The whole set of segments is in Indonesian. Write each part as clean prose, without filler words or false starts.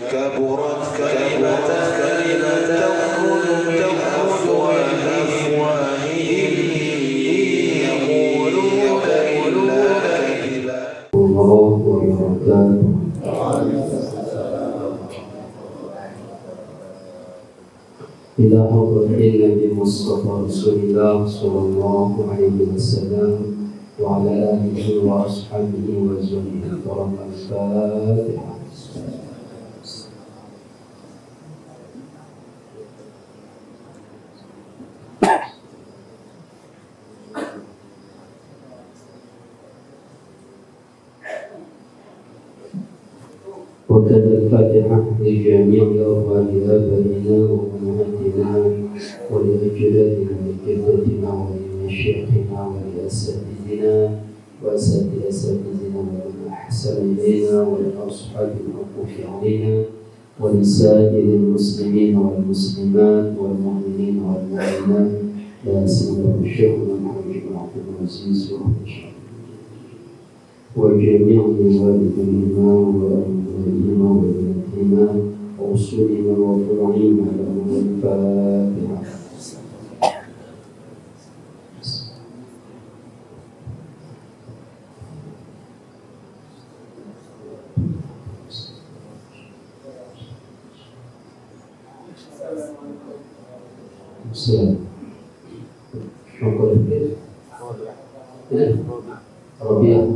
كبرت كلمة تخرج من أفواههم يقولون إلا كذبا. الله وبركاته. إلى حضرة النبي المصطفى رسول الله صلى الله عليه وسلم وعلى آله وأصحابه وزوجه الكرام. الفاتحة. وكذا الفاتحة لجميع أرواح آبائنا وأمهاتنا ولأجدادنا وجداتنا ولمشايخنا ولأساتذتنا وأساتذة أساتذتنا ومن أحسن إلينا ولأصحاب الحقوق علينا ولسائر المسلمين والمسلمات والمؤمنين والمؤمنات لا سيما الشيخنا محمد بن عبد العزيز وجميع والديهما وأمهاتهما وبناتهما وأصولهما وفروعهما لهم الفاتحة. Bismillah. Rabi'ah.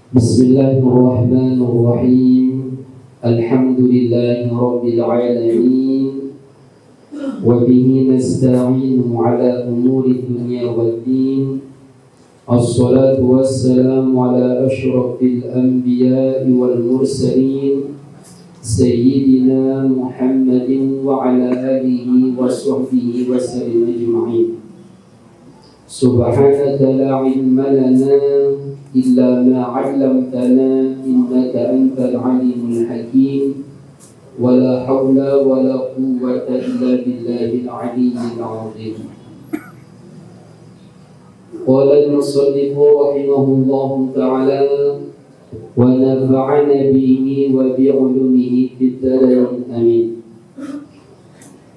Bismillahirrahmanirrahim. Alhamdulillahi rabbil alamin. Wa bihi nasta'inu ala umuri dunya waddin. Assalatu wassalamu ala ashrafil anbiya'i wal mursalin Sayyidina Muhammadin wa ala alihi wa sahbihi wa sallim ajma'in. Subhanaka la ilma lana illa ma 'allamtana innaka antal alimul hakim. Wa la hawla wa la quwwata illa billahil aliyyil 'azim. Qala al-musannif rahimahullahu ta'ala wa nafa'ana bihi wa bi'ulumihi fid darain amin.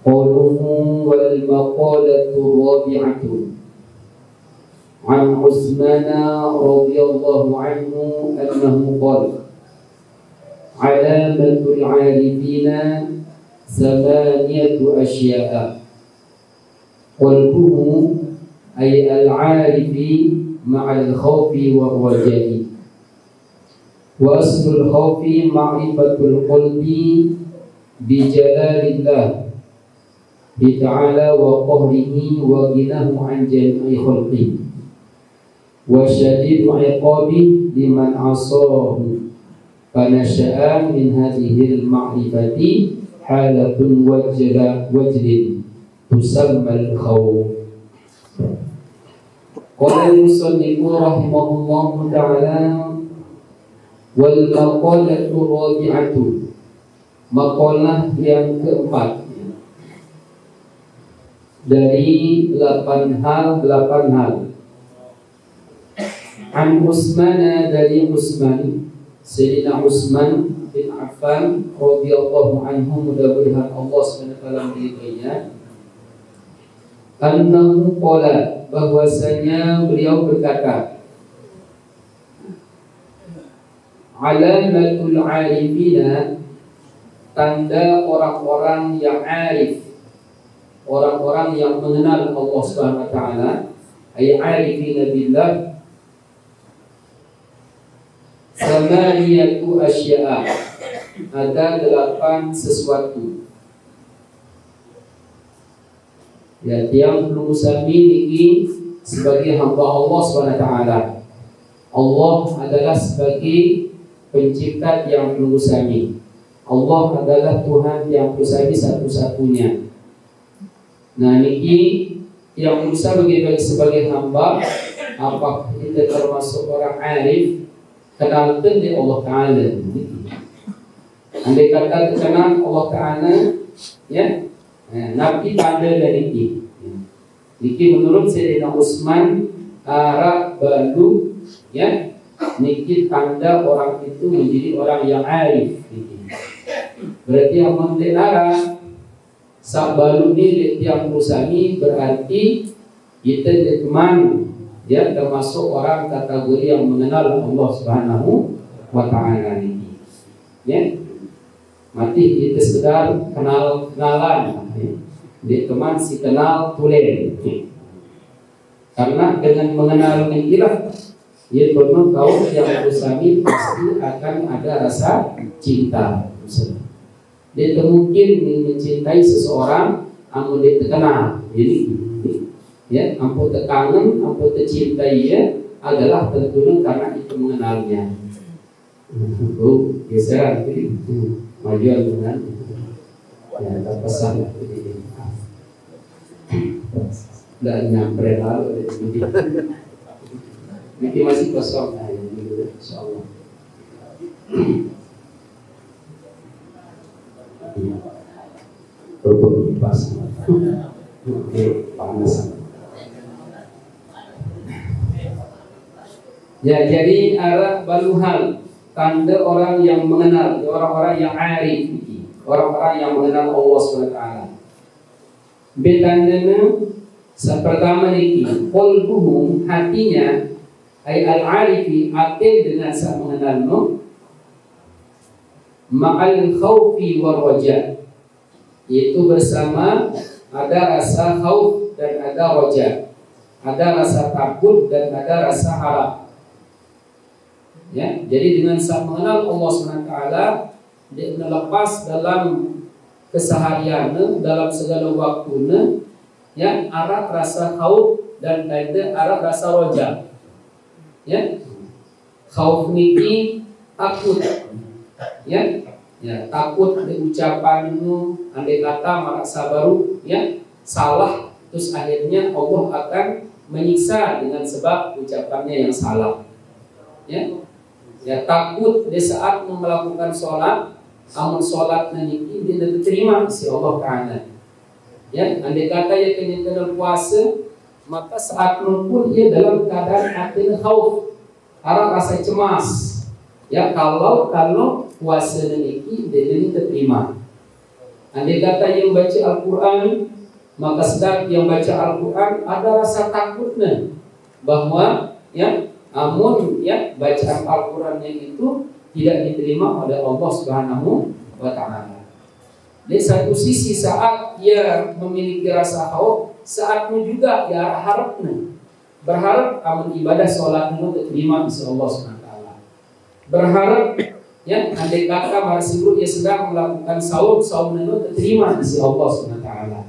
Qawluhu wal maqalatu rabi'atu an Utsman radhiyallahu anhu annahu qala alamatul 'arifina samaniyatu asya'a. Qalbuhu ay al-'arifi ma'al khawfi wa raja'i. Wa aslul khawfi ma'rifatul qalbi bi jalalillah bi ta'ala wa qahrihi wa ghinahu an jami'i khalqihi wa syadidu iqabi liman asahu. Fanasha'a min hadhil ma'rifati halatun wajlin tusammal khawf. Qala al-musannifu rahimahullahu ta'ala wal maqalatu rabi'atu, maqalah yang keempat dari 8 hal. An Utsman, dari Utsman, Sayyidina Utsman bin Affan radhiyallahu anhu, mudah-mudahan Allah SWT meridainya, annahu qala, bahwasanya beliau berkata, alamatul arifina, tanda orang-orang yang arif, orang-orang yang mengenal Allah Subhanahu wa taala, ay arifina billah, samaniyatu asya'a, ada 8 sesuatu. Ya, yang perlu sami niki sebagai hamba Allah Subhanahu wa taala. Allah adalah sebagai pencipta yang perlu sami. Allah adalah Tuhan yang perlu sami satu-satunya. Nah, niki yang bisa sebagai hamba, apa kita termasuk orang arif, kenal di Allah Ta'ala. Andai kata kenal Allah Ta'ala, ya, Nabi tanda dari niki menurut Sayyidina Utsman arah balu, ya, niki tanda orang itu menjadi orang yang arif niki. Berarti amun denara sabalu ni tiang musami berarti kita teman dia termasuk orang kategori yang mengenal Allah Subhanahu wa taala niki. Ya. Mati kita sekedar kenalan. Dia teman si kenal tulen. Karena dengan mengenal nikilah ia penuh kaum yang bersami pasti akan ada rasa cinta. Dia mungkin mencintai seseorang amun dia terkenal. Jadi ya, ampun terkangen, ampun tercintai ya adalah tentunya karena itu mengenalnya. Oh, geser jadi majuan dengan ya terpesan jadi dan nyamper lalu jadi masih kosong nah ini insyaallah. Berbunyi pas oke panas ya. Jadi arah baluhal tanda orang yang mengenal, orang-orang yang arif, orang-orang yang mengenal Allah SWT. Betandana pertama niki qalbuhum hatinya ay al-arifi atin dengan sa mengenal no ma'al khaufi war raja, yaitu bersama ada rasa khauf dan ada raja, ada rasa takut dan ada rasa harap. Ya, jadi dengan sa mengenal Allah SWT, dia melepas dalam kesehariannya, dalam segala waktunya, ya, arah rasa khauf dan ada arah rasa roja. Ya, khauf niki takut, ya, ya takut di ucapan itu, andai kata merasa baru, ya, salah, terus akhirnya Allah akan menyiksa dengan sebab ucapannya yang salah. Ya. Ya takut di saat melakukan sholat, amal sholat niki dia diterima si Allah Taala. Ya, andai kata ia kena puasa, maka saat pun ia dalam keadaan hati khauf, arah rasa cemas. Ya kalau puasa niki dia diterima. Andai kata yang baca Al-Quran, maka sedang yang baca Al-Quran ada rasa takutnya bahwa ya amun ya bacaan Al-Qurannya itu tidak diterima oleh Allah Subhanahu wa taala. Di satu sisi saat ia memiliki rasa khauf, saatnya juga ia harapnya berharap amun ibadah sholatnya diterima oleh Allah Subhanahu wa taala. Berharap ya andai kata masih ia sedang melakukan saumnya diterima oleh Allah Subhanahu wa taala.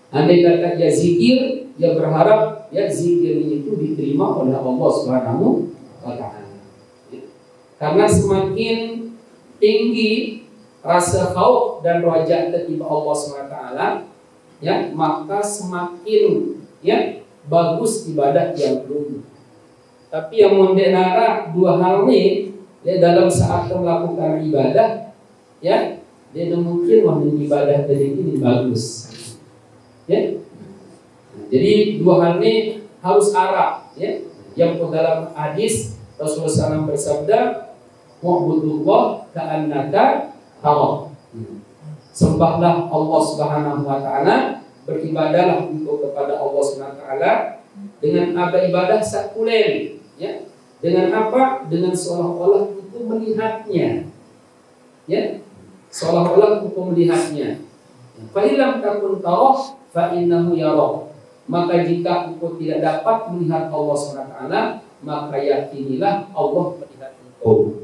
Andai kata ia zikir, ia berharap ya zikirnya itu diterima oleh Allah Subhanahu wa taala. Karena semakin tinggi rasa khauf dan raja terhadap Allah Subhanahu wa taala, ya, maka semakin ya bagus ibadah yang dulu. Tapi yang mendenara dua hal ini ya dalam saat melakukan ibadah, ya, dia mungkin ibadah tadi ini bagus. Ya. Jadi dua hal ini harus arah, ya. Yang dalam hadis Rasulullah SAW bersabda, "Wa'budullah ka'annaka tarahu." Sembahlah Allah Subhanahu wa taala, beribadahlah untuk kepada Allah Subhanahu wa taala dengan apa ibadah sakulen, ya. Dengan apa? Dengan seolah-olah itu melihatnya. Ya. Seolah-olah itu melihatnya. Fa illam takun tarah fa innahu yarah. Maka jika engkau tidak dapat melihat Allah SWT, maka yakinilah Allah melihat engkau.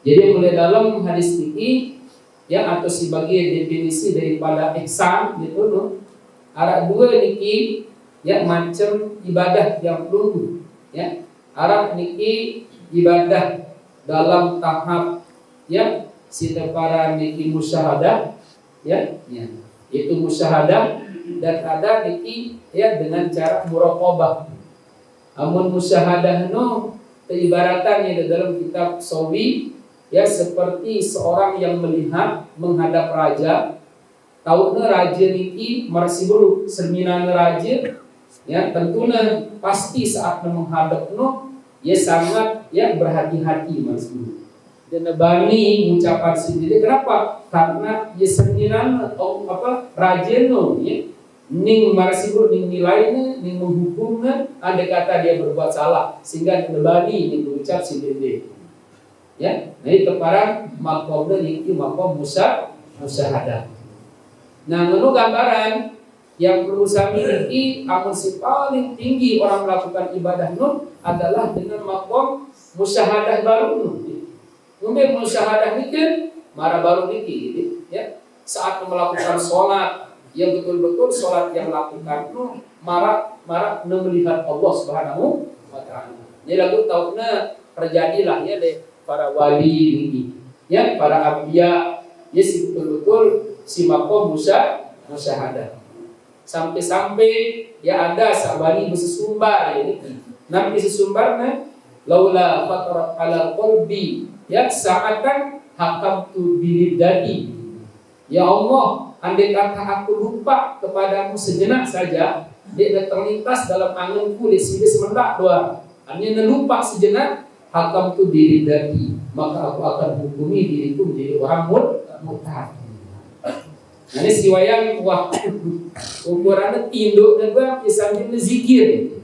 Jadi mulai dalam hadis ini ya atau sebagai definisi daripada ihsan gitu no. Arah dua niki ya macam ibadah yang perlu ya. Arah niki ibadah dalam tahap ya para niki musyahadah ya. Itu musyahadah dan ada niki ya dengan cara muraqabah. Amun musyahadah no ibaratnya dalam kitab Sawi ya seperti seorang yang melihat menghadap raja. Tahunya raja niki masih buruk serminan raja ya tentunya pasti saat menghadap no ia sangat berhati-hati Mas Guru. Dan bani ucapan sendiri kenapa? Karena ia sendirian rajin ning marasigur ning nilainya ning menghukumnya ada kata dia berbuat salah sehingga bani ning berucap sendiri. Ya, nah itu para makomnya itu makom musyahadah. Nah, menurut gambaran yang perlu saya miliki, amun si paling tinggi orang melakukan ibadah nun adalah dengan makom musyahadah baru. Mungkin musyahadah ini mara baru niki, ya. Saat melakukan sholat yang betul-betul sholat yang lakukan nun mara melihat Allah Subhanahu wa taala. Jadi lagu tahunnya terjadilah ya deh para wali ini, ya para anbiya, ya si betul-betul si makom musyahadah. Sampai-sampai ya ada sabani bersumbar ya ini. Nabi sesumbarnya laula fatarat ala qalbi ya sa'atan hakamtu bilidadi. Ya Allah, andai kata aku lupa kepadamu sejenak saja, dia terlintas dalam anganku di sini sementak doang. Hanya lupa sejenak, hakamtu bilidadi, maka aku akan hukumi diriku menjadi orang murtad. Nah ini siwayang wah ukurannya tinduk dan doang sambil zikir,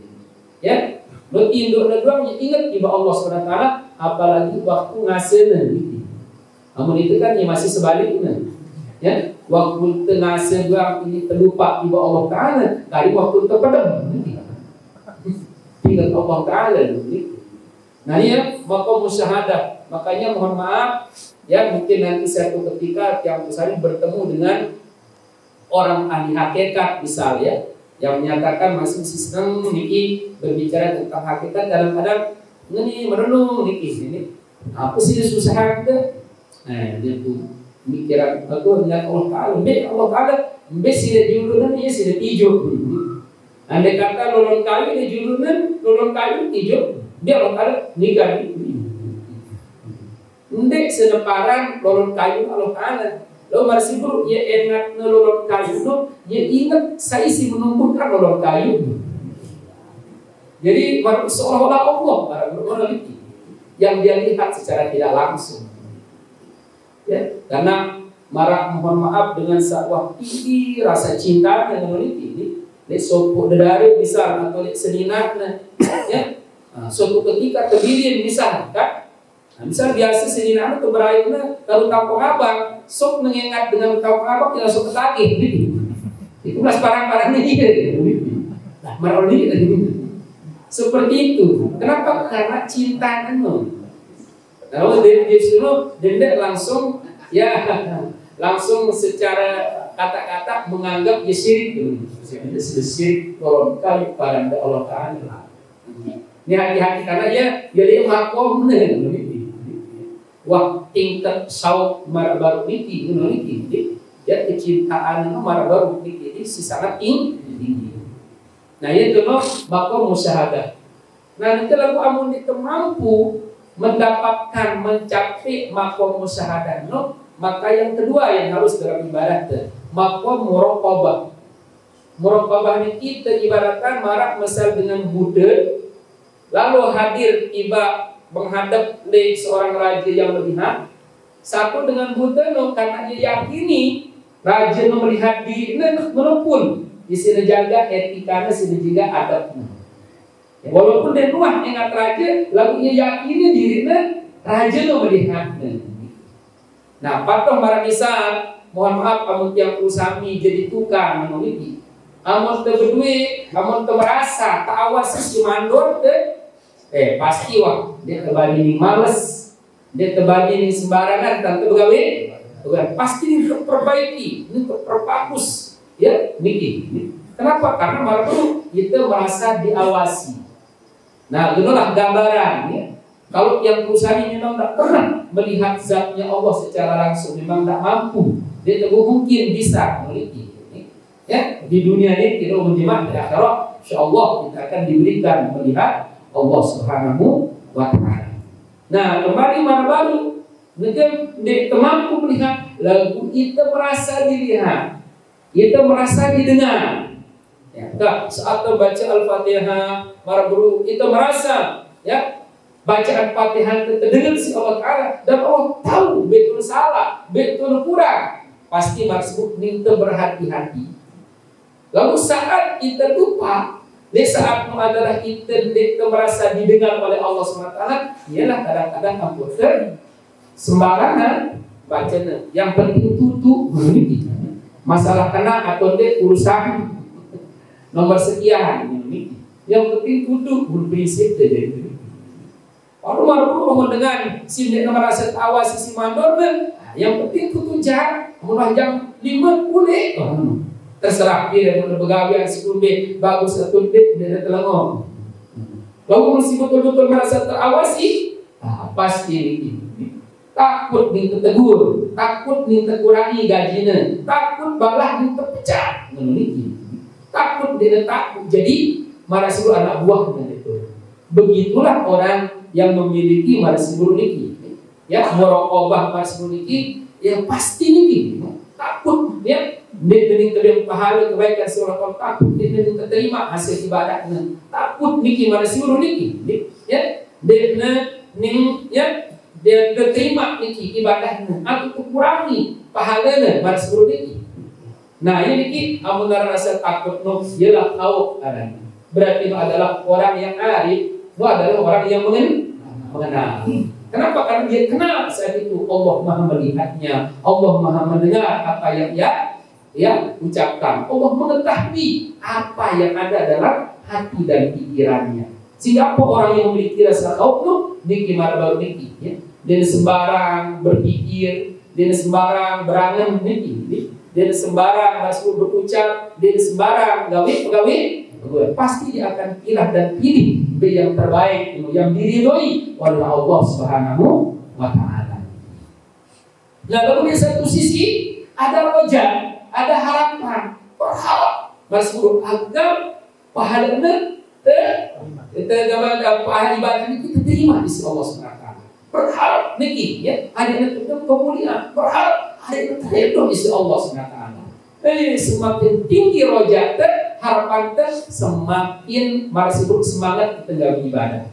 ya. Lo tinduk dan doang ingat iba Allah SWT, apalagi waktu ngasihnya. Namun itu kan ya masih sebaliknya, ya. Waktu ngasih doang ini terlupa iba Allah Taala, dari waktu terpedam, ingat Allah Taala. Nah ini ya makom musyahadah. Makanya mohon maaf. Ya mungkin nanti suatu ketika yang misalnya bertemu dengan orang ahli hakikat misalnya yang menyatakan masih sistem niki berbicara tentang hakikat kadang-kadang ini merenung niki ini apa sih susah ada dia tuh mikiran aku melihat Allah Taala be sih julunan ya sih hijau andai kata lolon kayu dia julunan lolon kayu hijau dia Allah Taala nikah ndek seneparan lolon kayu Allah Taala. Lo marsibur ya ingat lolon kayu lo, ya ingat saya isi menumbuhkan lolon kayu. Jadi seolah-olah Allah barang yang dia lihat secara tidak langsung. Ya, karena mohon maaf dengan sebuah tinggi rasa cinta yang memiliki ini, lek sopo dedare bisa atau lek seninakna, ya. Suatu ketika terbirin bisa kan? Nah, misal biasa seninakna tuh berayuna kalau kampung abang sok mengingat dengan kampung abang kita sok ketagih itu belas barang-barangnya iya nah maroni seperti itu. Kenapa? Karena cinta kan kalau dia suruh dendek langsung ya langsung secara kata-kata menganggap ya syirik syirik kolon kali pada Allah Ta'ala. Ini hati-hati karena dia makom wah tingkat sauk marabaru niki ya kecintaan marabaru niki ini sangat tinggi. Nah itu makom musyahadah. Nah nanti lagu amun itu mampu mendapatkan mencapai makom musyahadah maka yang kedua yang harus dalam ibarat makom muraqabah. Muraqabah ini kita ibaratkan marak mesal dengan Buddha lalu hadir tiba menghadap seorang raja yang melihat satu dengan Buddha karena dia yakini raja melihat dirinya menepun di sini jaga etikanya sini juga adabnya. Walaupun dia nuah ingat raja lalu dia yakini dirinya raja melihatnya. Nah patong barang misal mohon maaf amun tiang usami jadi tukang memiliki amun tebedui amun temerasa ta'awas si mandor pasti wah dia terbagi ini males, dia terbagi ini sembarangan tanpa begawe, bukan pasti ini perbaiki, ini perbagus, ya niki. Kenapa? Karena baru kita merasa diawasi. Nah, itulah gambaran. Ya. Kalau yang perusahaan ini memang tidak pernah melihat zatnya Allah secara langsung, memang tidak mampu, dia tidak mungkin bisa memiliki. Ya, di dunia ini kita menjimat di akhirat, insyaallah kita akan diberikan melihat Allah Subhanahu wa Ta'ala. Nah, kembali mana baru kita mampu melihat lagu kita merasa dilihat, kita merasa didengar. Ya, saat baca Al-Fatihah, para guru kita merasa ya bacaan Fatihah terdengar si Allah Ta'ala dan Allah tahu betul salah, betul kurang, pasti maksud minta berhati-hati. Lalu saat kita lupa, di saat adalah kita merasa didengar oleh Allah SWT, ialah kadang-kadang hampir sembarangan bacanya. Yang penting tutup masalah kena atau dia urusan nomor sekian. Yang penting tutup prinsip dia. Kalau mau dengan sindik merasa awas si mandor, yang penting tutup jam, mulai jam 5 boleh. Terserah dia mau bergawe sekumbe bagus atau tidak dia telengok. Lalu mesti betul-betul merasa terawasi, pasti takut nih tegur, takut nih terkurangi gajinya, takut balah nih terpecah, takut dia takut jadi marah seluruh anak buah dengan itu. Begitulah orang yang memiliki marasibur niki, ya merokobah marasibur niki, yang pasti niki takut ya, dia terima pahala kebaikan seorang orang, takut dia terima hasil ibadahnya, takut niki marasibur niki, ya dia terima niki ibadahnya atau kurangi pahalanya marasibur niki. Nah ini niki amun rasa takut no, ialah tahu adanya. Berarti adalah orang yang arif, itu adalah orang yang mengenal. Kenapa? Karena dia kenal saat itu Allah Maha melihatnya, Allah Maha mendengar apa yang ia ucapkan, Allah mengetahui apa yang ada dalam hati dan pikirannya. Sehingga apa orang yang memiliki rasa khauf niki baru niki, ya. Dia sembarang berpikir, dia sembarang berangan niki, dia sembarang masuk berucap, dia sembarang gawe pasti dia akan pilih dan pilih yang terbaik, yang diridhoi oleh Allah Subhanahu wa Ta'ala. Nah, lalu di satu sisi ada roja, ada harapan, berharap masuk agar pahalanya pahala ibadah ini kita terima di sisi Allah Subhanahu wa Ta'ala. Berharap niki ya, ada yang kemuliaan, berharap ada yang terhidupkan di sisi Allah Subhanahu wa Ta'ala. Semakin tinggi roja harapan semakin marsibuk semangat kita dalam ibadah.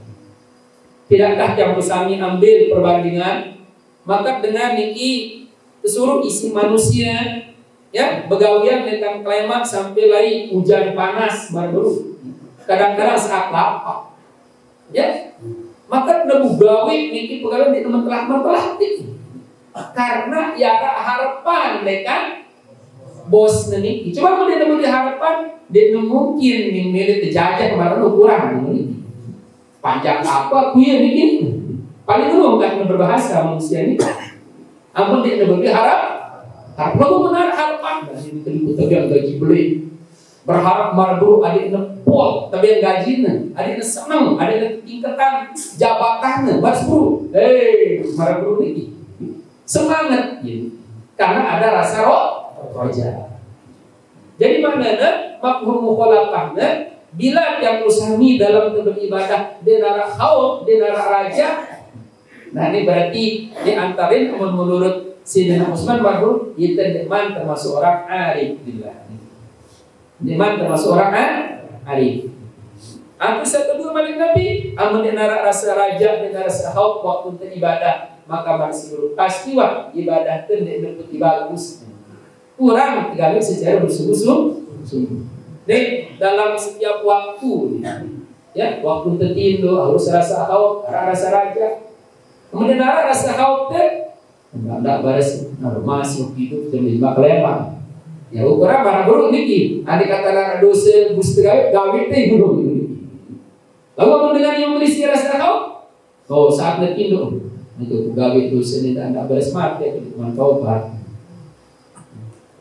Tidakkah yang bersami ambil perbandingan, maka dengan niki seluruh isi manusia ya begawian dengan klimak sampai lari hujan panas baru kadang-kadang saat lapar ya, maka debu gawe niki pegawai di teman telah karena ya harapan mereka bos niki coba mau dia harapan dia mungkin nih milik terjajah kemarin kurang ini panjang apa kuya ini paling dulu kan berbahasa manusia ini ampun dia berharap kalau benar harapan ini terlibat yang gaji beli berharap marbu ada nepol tapi yang gajinya ada yang senang ada yang tingkatan jabatannya basbru marbu ini semangat ini karena ada rasa roja. Jadi maknanya mafhum mukhalafahnya bila yang usami dalam beribadah denara khauf, denara raja. Nah ini berarti di antarin menurut Sayyidina Utsman bahwa kita deman termasuk orang arif billah. Deman termasuk orang arif. Apa satu dua malik Nabi, amun denara rasa raja, denara rasa khauf waktu beribadah, maka masih pasti wah ibadah itu dapat bagus. Kurang tinggal secara bersungguh-sungguh. Nih dalam setiap waktu, ya waktu tertidur harus rasa khauf, rasa raja. Kemudian rasa khauf tidak baris masih hidup demi baklema. Ya ukuran barang buruk niki. Adik kata lara dosa bustigawe gawe teh buruk ini. Lalu mendengar yang berisi rasa khauf, saat tertidur itu gawe dosa ini tidak baris mati itu teman taubat.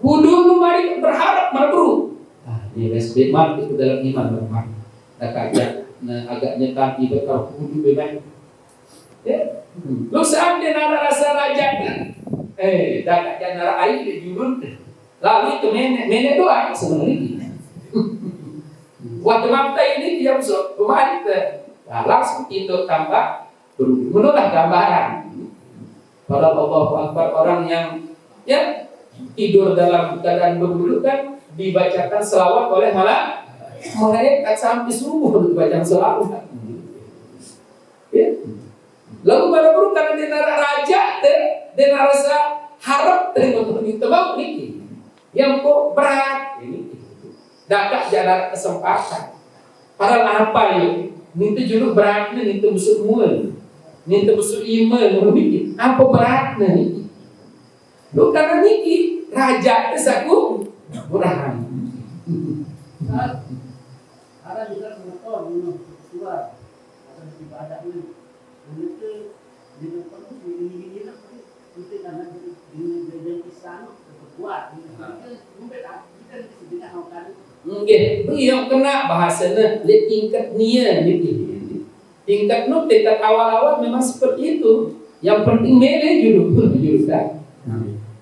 Kudu mari berharap merburu. Ini respect mati itu dalam iman bermak. Agak nyetak ibarat kalau kudu bebas. Ya, lu saat dia nara rasa raja kan? Dah kan nara air di jurun. Lalu itu nenek doa sebenarnya. Waktu mata ini dia besok kemarin langsung itu tambah menurut gambaran. Kalau Allah Akbar orang yang ya tidur dalam keadaan berwudu kan dibacakan selawat oleh malaikat sampai subuh dibacakan selawat. Ya. Lalu baru karena dia nara raja, dia rasa harap terima itu bau niki. Yang kok berat ini. Dapat jalan kesempatan. Padahal apa ya? Nintu juluk beratnya, nintu busuk mul, nintu busuk iman, niki. Apa beratnya niki? Lu karena niki raja kesaku murahan. Ada juga motor, keluar, ada ibadah ini. Itu di tempat ini lah, itu karena ini beda kisah, kuat. Mungkin kita disebutkan akan. Nggih, yang kena bahasanya le tingkat nia gitu. Tingkat tingkat awal-awal memang seperti itu. Yang penting mele julu kan.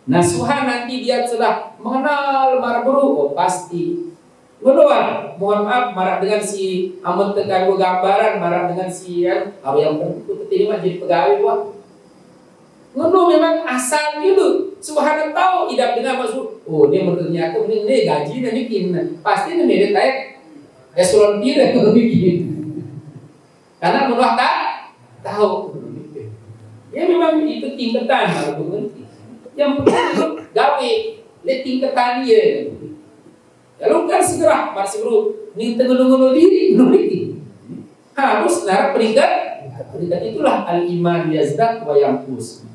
Nasuhan nanti dia sudah mengenal marburu, oh pasti. Mendoan, mohon maaf marah dengan si amun tekan gambaran, marah dengan si yang penting itu terima jadi pegawai buat. Ngono memang asal dulu. Subhanallah tahu tidak dengan masuk. Oh dia ternyata ini gaji dan bikin. Pasti ini mirip kayak eselon biru yang bikin. Karena menurut tahu. Ya memang itu tingkatan harus yang penting itu gawe le tingkatan dia. Lalu kan segera masih bro nih tenggelam diri nuriki. Harus nar peringkat itulah al-iman yazdad wa yanqus.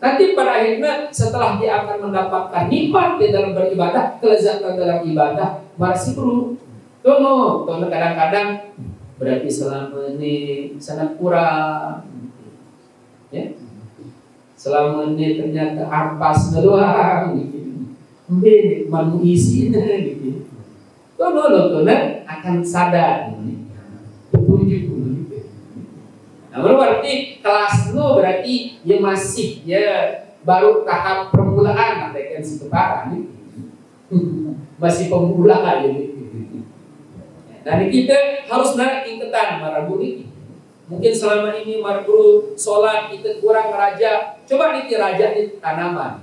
Nanti pada akhirnya setelah dia akan mendapatkan nikmat di dalam beribadah, kelezatan dalam ibadah, masih perlu tono kadang-kadang berarti selama ini sangat kurang, ya. Selama ini ternyata ampas doang, gitu. Mbak manu isinya, gitu. Tono akan sadar, petunjuk. Nah, berarti kelas lu berarti ya masih ya baru tahap permulaan kan si kepala nih. Masih pemula aja nih. Dan kita harus naik tingkatan marabu ini. Mungkin selama ini marabu sholat kita kurang raja. Coba nih raja di tanaman.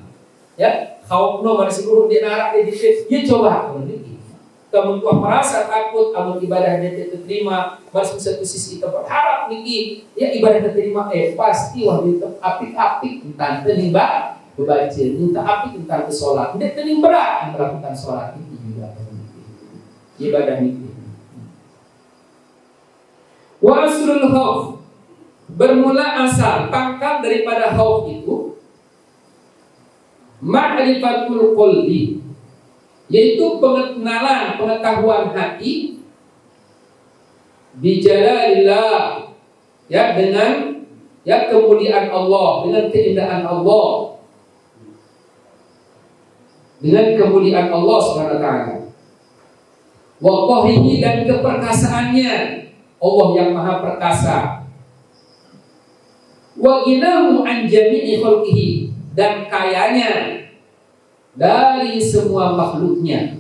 Ya, kau no masih guru dia narak di situ. Ya coba ini. Kamu merasa takut, kamu ibadahnya tidak terima, masih satu sisi kita berharap niki, ya ibadah terima, pasti waktu itu apik-apik tentang tenimba, bebaca, minta apik tentang sholat, tidak tenim berat melakukan sholat itu juga ibadah niki. Wa aslul khauf, bermula asal pangkal daripada khauf itu ma'rifatul qalbi, yaitu pengenalan, pengetahuan hati bijalalillah, ya dengan ya kemuliaan Allah, dengan keindahan Allah, dengan kemuliaan Allah Subhanahu wa taala. Wa qahrihi, dan keperkasaannya, Allah yang maha perkasa. Wa ghinahu an jami'i khalqihi, dan kayanya dari semua makhluknya.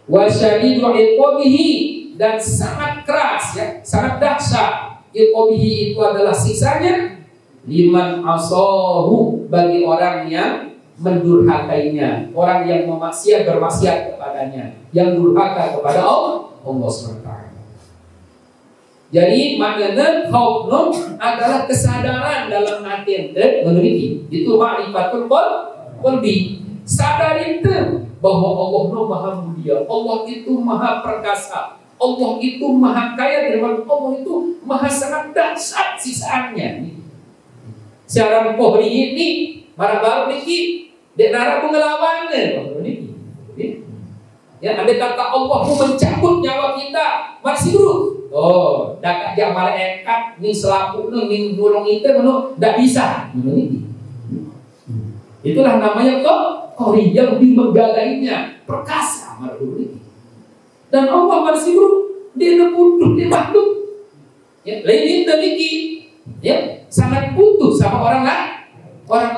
Wa syadidu iqabihi, dan sangat keras, ya, sangat dahsyat. Iqabihi itu adalah siksanya liman asahu, bagi orang yang mendurhakainya, orang yang bermaksiat kepadanya, yang durhaka kepada Allah SWT. Jadi maknanya khauf adalah kesadaran dalam hati ente memiliki. Itu ma'rifatul qalbi. Sadar itu bahwa Allah maha mulia, Allah itu maha perkasa, Allah itu maha kaya, dan Allah itu maha sangat dahsyat siksaannya. Secara pohri ini baru niki dek nara pengelawannya. Ya, andai kata Allah mau mencabut nyawa kita, masih dulu. Oh, dak jak malaikat ning selaku ning nulung itu ndak bisa. Itulah namanya qori yang dimeggalainya, perkasa marhum. Dan Allah masih dulu dia butuh, dia makhluk. Ya, lain itu niki. Ya, sangat butuh sama orang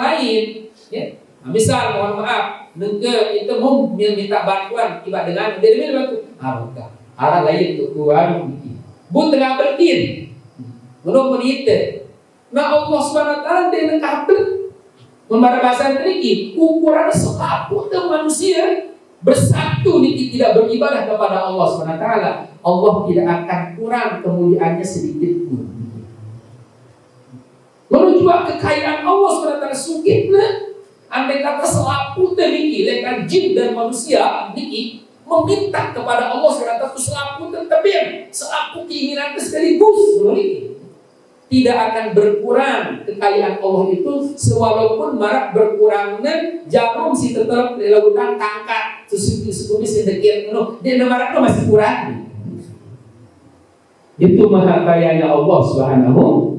lain. Ya. Nah, misal mohon maaf, nengke itu mau minta bantuan tiba dengan dia minta bantuan. Arah lain itu kuan. Bu tengah berdiri, belum menite. Nah Allah SWT dia nekabel, membara bahasa ini ukuran sepatu dan manusia. bersatu niki tidak beribadah kepada Allah SWT, Allah tidak akan kurang kemuliaannya sedikit pun. Lalu juga kekayaan Allah SWT sugihna, andai kata selapu niki lekan jin dan manusia niki meminta kepada Allah SWT selapu tetapi selapu keinginan sekaligus niki tidak akan berkurang kekayaan Allah itu, sewalaupun marak berkurangnya jarum si tetap di lautan tangkat sesuatu sedikit dia marak itu masih kurang. Itu maha kayanya Allah Subhanahu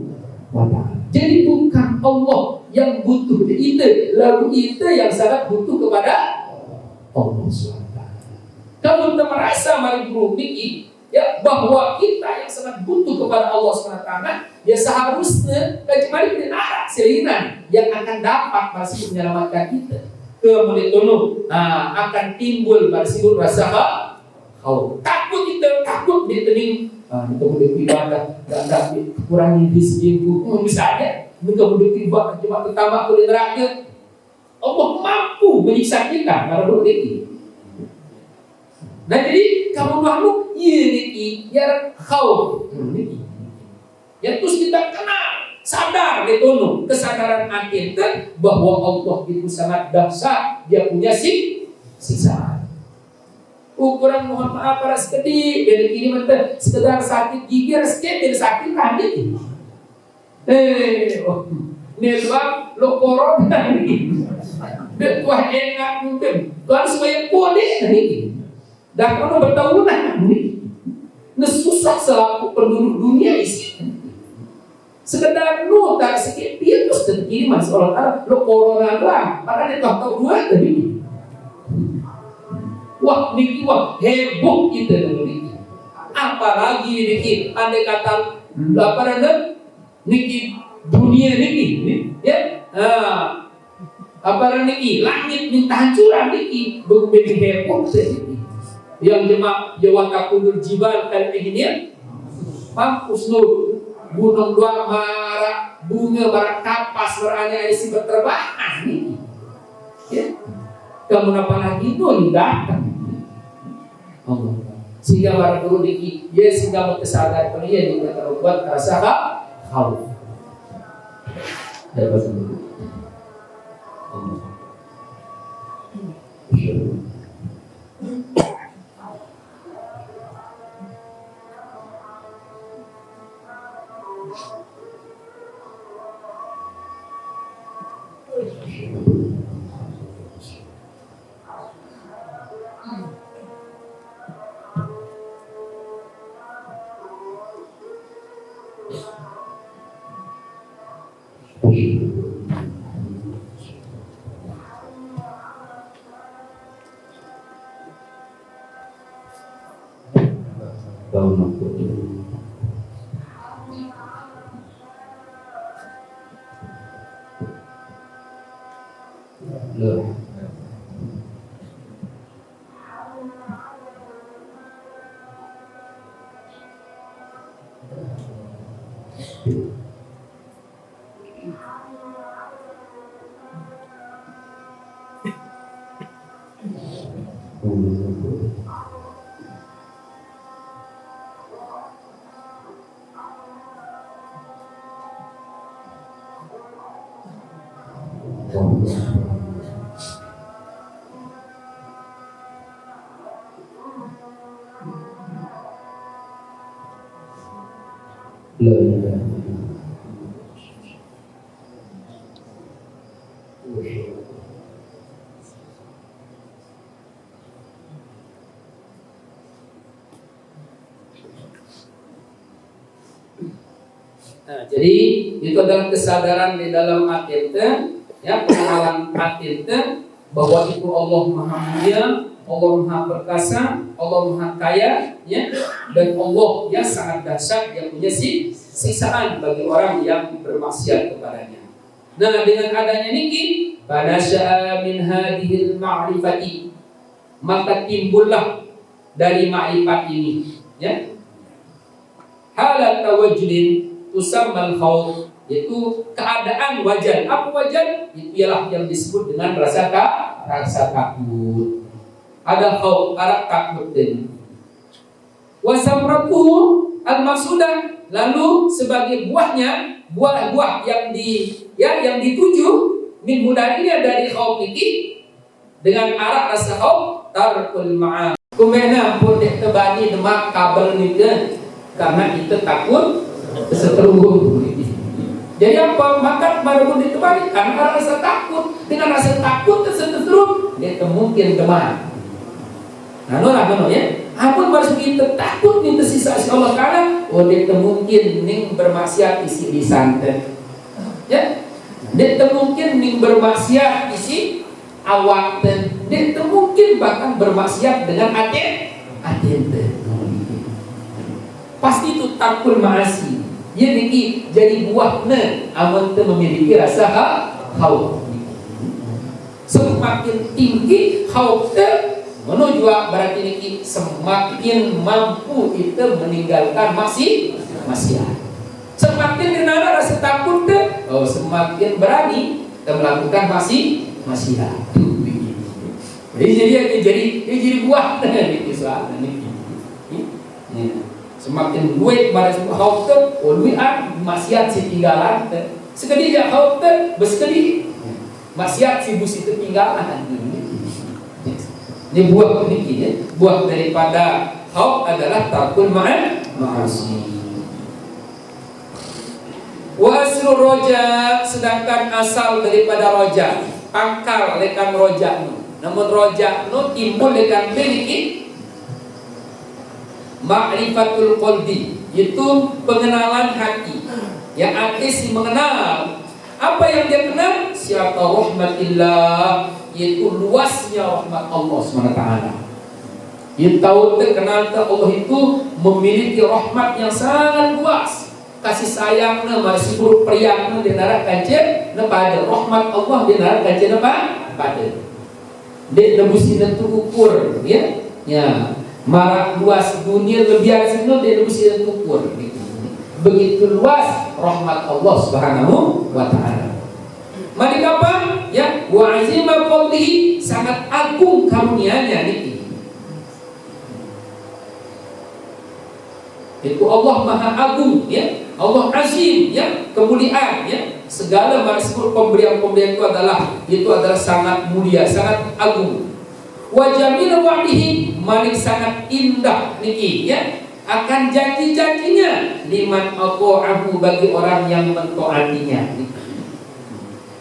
wa ta'ala. Jadi bukan Allah yang butuh itu, lalu itu yang sangat butuh kepada Allah SWT. Kalau kita merasa mari berumiki ya bahwa kita yang sangat butuh kepada Allah SWT, ya seharusnya kecuali benar selinan yang akan dapat masih menyelamatkan kita. Kemudian akan timbul masih rasa takut kita, takut dia tening kita boleh ibadah dan kurangi disiplin misalnya kita boleh ibadah cuma pertama boleh neraka, Allah mampu menyiksa kita kalau begitu. Nah jadi kamu makhluk ini ya kau ya terus kita kenal sadar detono kesadaran hati kita bahwa Allah itu sangat dahsyat, dia punya siksaan. Ukuran mohon maaf para sekedi dari ini mata sekedar sakit gigi sedikit dari sakit tadi nebak lo corona ini tuah enak mungkin tuan supaya boleh ini dan kalau bertahunan ini susah selaku penduduk dunia isi sekedar lo tak sedikit dia terus terkini masalah lo corona lah maka dia tahu dua tadi. Wah, niki wah heboh kita niki. Apalagi niki andai kata apa namanya niki dunia niki, ya. Apa niki langit minta hancuran niki begitu heboh niki. Yang jemaah Jawa Takundur Jibal kali ini mampus nur gunung dua marak bunga barak kapas berani isi berterbangan niki. Ya. Kamu apa lagi itu datang. Allah. Sehingga para guru niki, ya sehingga berkesadaran dia juga terbuat rasa khauf. Dapat dulu. Allah. Nah, jadi itu adalah kesadaran di dalam hati kita, ya, pengenalan hati kita bahwa itu Allah Maha Mulia, Allah Maha Perkasa, Allah Maha Kaya, ya, dan Allah yang sangat dahsyat yang punya siksaan bagi orang yang bermaksiat kepadanya. Nah, dengan adanya niki, pada sya'a min hadhil ma'rifati, maka timbullah dari ma'rifat ini, ya, halat tawajjudin tusammal khawf, yaitu keadaan wajan. Apa wajan? Itu ialah yang disebut dengan rasa takut. ada khauf, ada takut den. Wa samratuhu al-maqsudah, lalu sebagai buahnya, buah-buah yang dituju min hudarinya dari khauf niki dengan arah rasa khauf tarkul ma'am. Kumena pun dek tebani demak kabel nika karena kita takut keseteruan. Jadi apa? Maka baru pun ditebani karena rasa takut. Dengan rasa takut keseteruan dia mungkin demak. Nah, nolah ya. Ampun baru kita takut nih tersisa si Allah karena dia mungkin ning bermaksiat isi lisan teh. Ya. Dia mungkin ning bermaksiat isi awak teh. Dia mungkin bahkan bermaksiat dengan hati teh. Pasti itu takul maasi. Dia niki jadi buahnya amun teu memiliki rasa khauf. Semakin tinggi khauf teh menuju berarti niki semakin mampu itu meninggalkan maksiat. Semakin dinara rasa takut teh, semakin berani kita melakukan maksiat. Jadi buah niki soalnya niki. Semakin duit pada semua khauf teh, duian maksiat si tinggalan teh. Sekali dia khauf teh, bersekali maksiat si bus itu tinggalan. Ini buah niki ya. Buah daripada khauf adalah takul ma'asi. Wa aslu roja, sedangkan asal daripada roja, pangkal lekan roja nu. Namun roja nu timbul lekan niki ma'rifatul qalbi, itu pengenalan hati. Yang hati si mengenal apa yang dia kenal, siapa rahmatillah, yaitu luasnya rahmat Allah SWT. Dia tahu terkenal Allah itu memiliki rahmat yang sangat luas. Kasih sayangnya masih buruk periangnya di neraka kancir pada rahmat Allah di neraka kancir pada. Dia nebusin itu ukur ya. Ya. Marak luas dunia lebihan sini dia nebusin ukur. Begitu luas rahmat Allah Subhanahu wa taala. Mari kapan? Ya, wa azima fadlihi, sangat agung karunia-Nya niki. Itu Allah Maha Agung ya. Allah Azim ya, kemuliaan ya. Segala maksud pemberian-pemberian itu adalah sangat mulia, sangat agung. Wa jamil wa'dihi, malik sangat indah niki ya. Akan janji-janjinya liman aqa'ahu, bagi orang yang mentaatinya.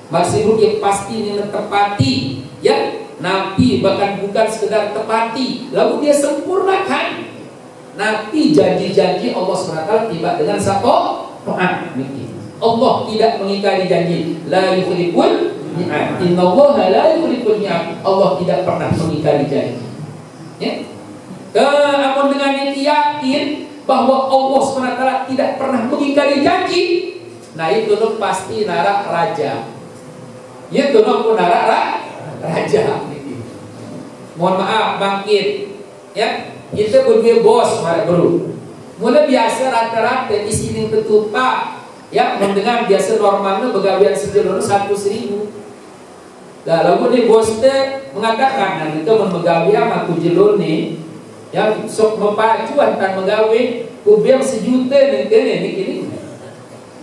Maksudnya yang pasti ini tepati ya. Nabi bahkan bukan sekedar tepati, lalu dia sempurnakan. Nabi janji-janji Allah SWT tiba dengan satu taat. Allah tidak mengingkari janji. La yukhliful mi'ad. Innallaha la yukhliful mi'ad. Allah tidak pernah mengingkari janji. Ya. Amun dengan yakin bahwa Allah SWT tidak pernah mengingkari janji, nah itu pasti nara raja. Ya itu nara raja. Mohon maaf bangkit. Ya. Kita berdua bos para guru. Mulai biasa rata-rata di sini ketupat ya mendengar biasa normalnya begawian sejelur 1.000. Nah, lalu nih bos teh mengatakan nanti itu membegawi sama aku jelur nih yang sok mempacu antar menggawi kubiang 1 juta nih ini.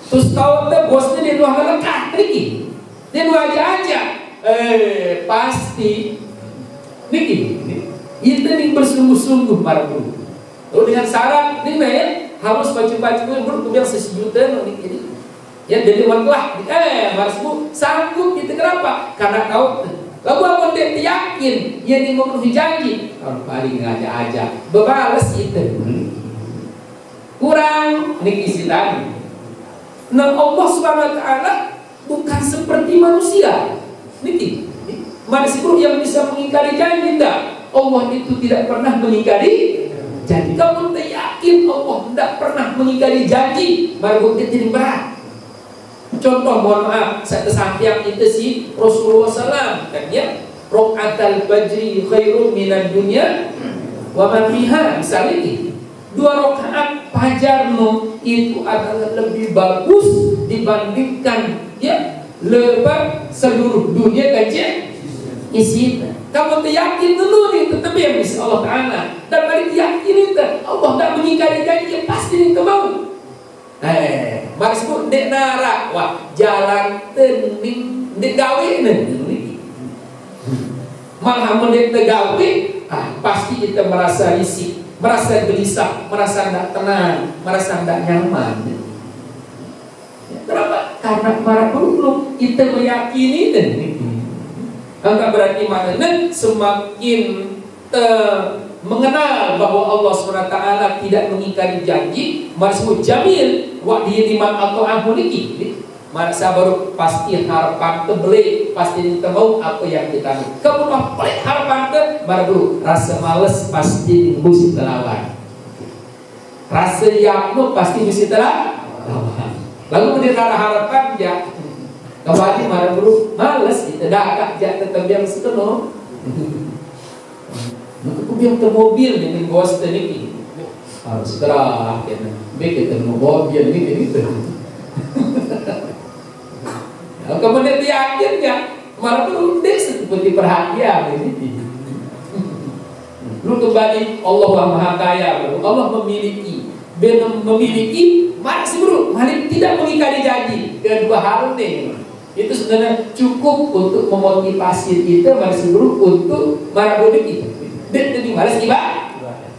Terus tahu teh bosnya dia dua lekat niki. Dia dua aja. Pasti niki. Itu nih bersungguh-sungguh para guru. Lalu dengan syarat nih ya, harus baju-baju guru biar 1 juta ini. Ya jadi waklah maksudku sanggup gitu kenapa? Karena kau lalu apa dia yakin ia ini memenuhi janji. Kalau paling aja bebalas itu. Kurang niki isi tadi. Nah Allah Subhanahu wa taala bukan seperti manusia. Niki. Manusia yang bisa mengingkari janji enggak? Allah itu tidak pernah mengingkari janji. Kamu yakin Allah tidak pernah mengingkari janji, baru dia jadi berat. Contoh mohon maaf, saya kesampaian itu si Rasulullah SAW kan ya, rokaatul fajri khairun minad dunya wa ma fiha. Misalnya ini 2 rakaat fajarmu itu adalah lebih bagus dibandingkan ya lebar seluruh dunia kan ya. isi kamu yakin dulu nih tetap yang bisa Allah Ta'ala dan balik yakin itu Allah tak mengingkari janji yang pasti itu mau mari sebut dek narak wah jalan tening dek gawe nih malah mendek tegawe pasti kita merasa risih, merasa gelisah, merasa tidak tenang, merasa tidak nyaman. Kenapa? Karena para belum kita meyakini dan angka berarti maknanya semakin mengenal bahwa Allah SWT tidak mengingkari janji, maksud jamil wa diriman atau amuliki. Masa baru pasti harapan tebelik, pasti kita mau apa yang kita mau. Kamu pelik harapan ke, baru rasa males pasti mesti terlawan. Rasa yakno pasti mesti terlawan. Lalu kemudian ada harapan ya, kembali baru males kita dah jak tetap yang sepenuh. Kemudian ke mobil dengan bos tadi, harus segera kita ketemu mobil ini gitu. Kemudian di akhirnya malah berunding seperti perhatian ini. Lu kembali Allah Maha Kaya, Allah memiliki, masih bro, Malik tidak mengingkari janji. Kedua hal nih, itu sebenarnya cukup untuk memotivasi kita masih bro untuk marabudi kita. Dan jadi malas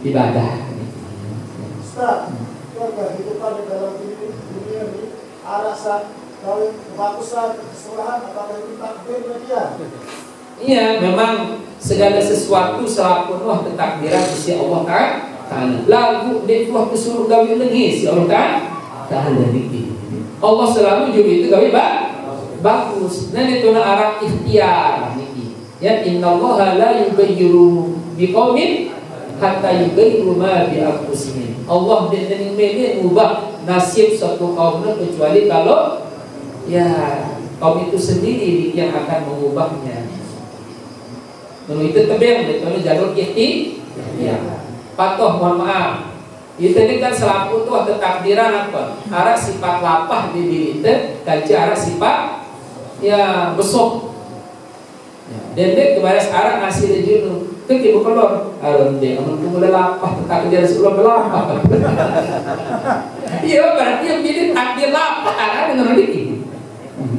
ibadah. Ustaz, hidup pada dalam dunia ini alasan kalau kebagusan, kesalahan, apakah itu takdir dia? Iya, memang segala sesuatu selaku nuh ketakdiran si Allah Ta'ala. Lagu dek tuah kesuruh gawe lagi si Allah Ta'ala niki. Allah selalu juga itu gawe bagus. Nah itu na arah ikhtiar niki. Ya innallaha la yughayyiru biqaumin hatta yughayyiru ma bi anfusihim. Allah dengan ini ubah nasib suatu kaum kecuali kalau ya kaum itu sendiri yang akan mengubahnya. Menurut itu tebing, itu jalur ya. Patuh, mohon maaf. Itu ini kan selaku tuh ketakdiran apa? Arah sifat lapah di diri itu, kaji arah sifat ya besok. Dan dia kemarin arah nasi jenuh. Itu ibu keluar. Alam dia, amun mulai lapah ketakdiran sebelum lapah. Iya, berarti yang jadi takdir lapah arah dengan ini.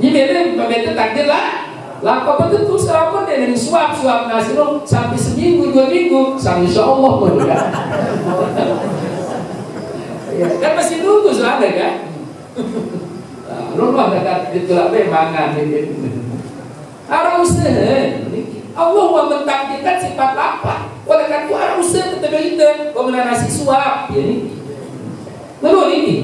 Ini beda takdir lah. Lapar betul selama dengan suap nasi lo sampai seminggu 2 minggu, sampai insya Allah pun kan. Kan masih nunggu selama kan. Lo mah dekat ditolak mangan ini. Arah usaha. Allah mau mentakdirkan sifat lapar. Oleh karena itu arah usaha tetap itu. Kemudian nasi suap ini. Lalu ini.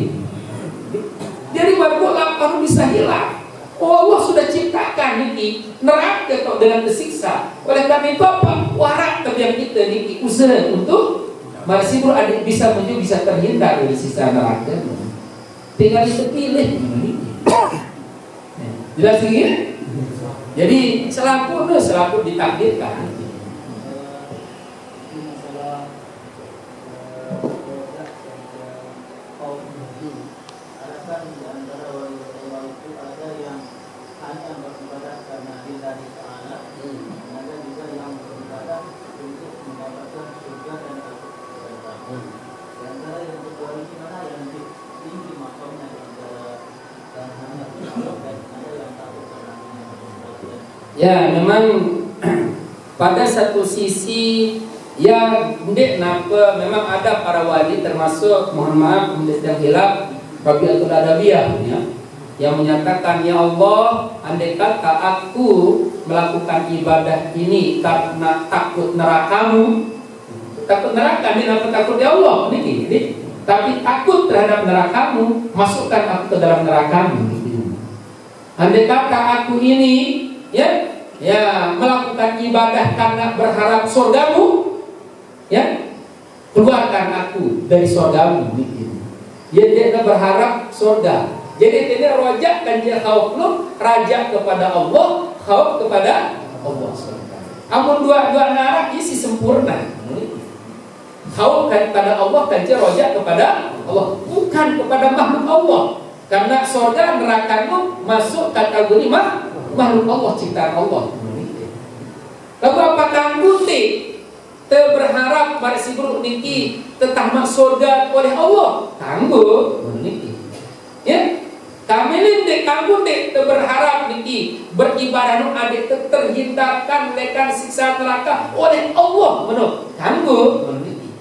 Jadi baru lapar bisa hilang. Oh Allah sudah ciptakan ini neraka kok dengan tersiksa. Oleh karena itu apa? Warak yang kita ini usaha untuk masih ada bisa menuju bisa terhindar dari siksa neraka. Tinggal kita pilih. Jelas ini? Jadi selaku ditakdirkan. Ya memang pada satu sisi ya ndek napa memang ada para wali termasuk mohon maaf yang hilaf Rabi'atul Adawiyah ya, yang menyatakan ya Allah andai kata aku melakukan ibadah ini karena takut nerakamu, takut neraka ini apa takut ya Allah ini tapi takut terhadap nerakamu, masukkan aku ke dalam nerakamu. Andai kata aku ini ya melakukan ibadah karena berharap surgamu, ya keluarkan aku dari surgamu. Dia berharap surga. Jadi tidak rojak kan dia khauf raja kepada Allah, khauf kepada Allah. Amun dua narak isi sempurna. Khauf kan kepada Allah kan dia rojak kepada Allah, bukan kepada makhluk Allah. Karena surga neraka itu masuk kategori makhluk Allah, ciptaan Allah. Lagu apa kanggo te berharap pada si buruk niki tetamak surga oleh Allah kanggo niki ya kamilin dek kanggo dek te berharap niki beribadah nu adik terhindarkan lekan siksa neraka oleh Allah menurut kanggo niki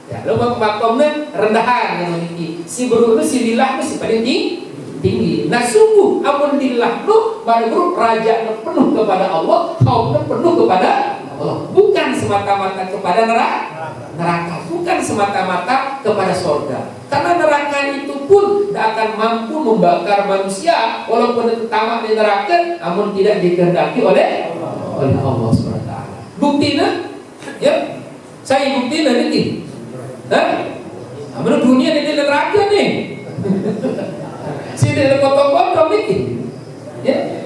ya lo makomnya rendahan yang niki si buruk nu si lillah nu si paling tinggi. Nah sungguh amun lillah nu pada buruk raja nu penuh kepada Allah kaum nu penuh kepada Allah, bukan semata-mata kepada neraka, bukan semata-mata kepada surga. Karena neraka itu pun tidak akan mampu membakar manusia walaupun itu tamak di neraka, namun tidak dikehendaki oleh Allah SWT. Buktinya, ya, saya buktinya ini. Namun dunia ini neraka nih. Sini ada potong-potong ini, ya,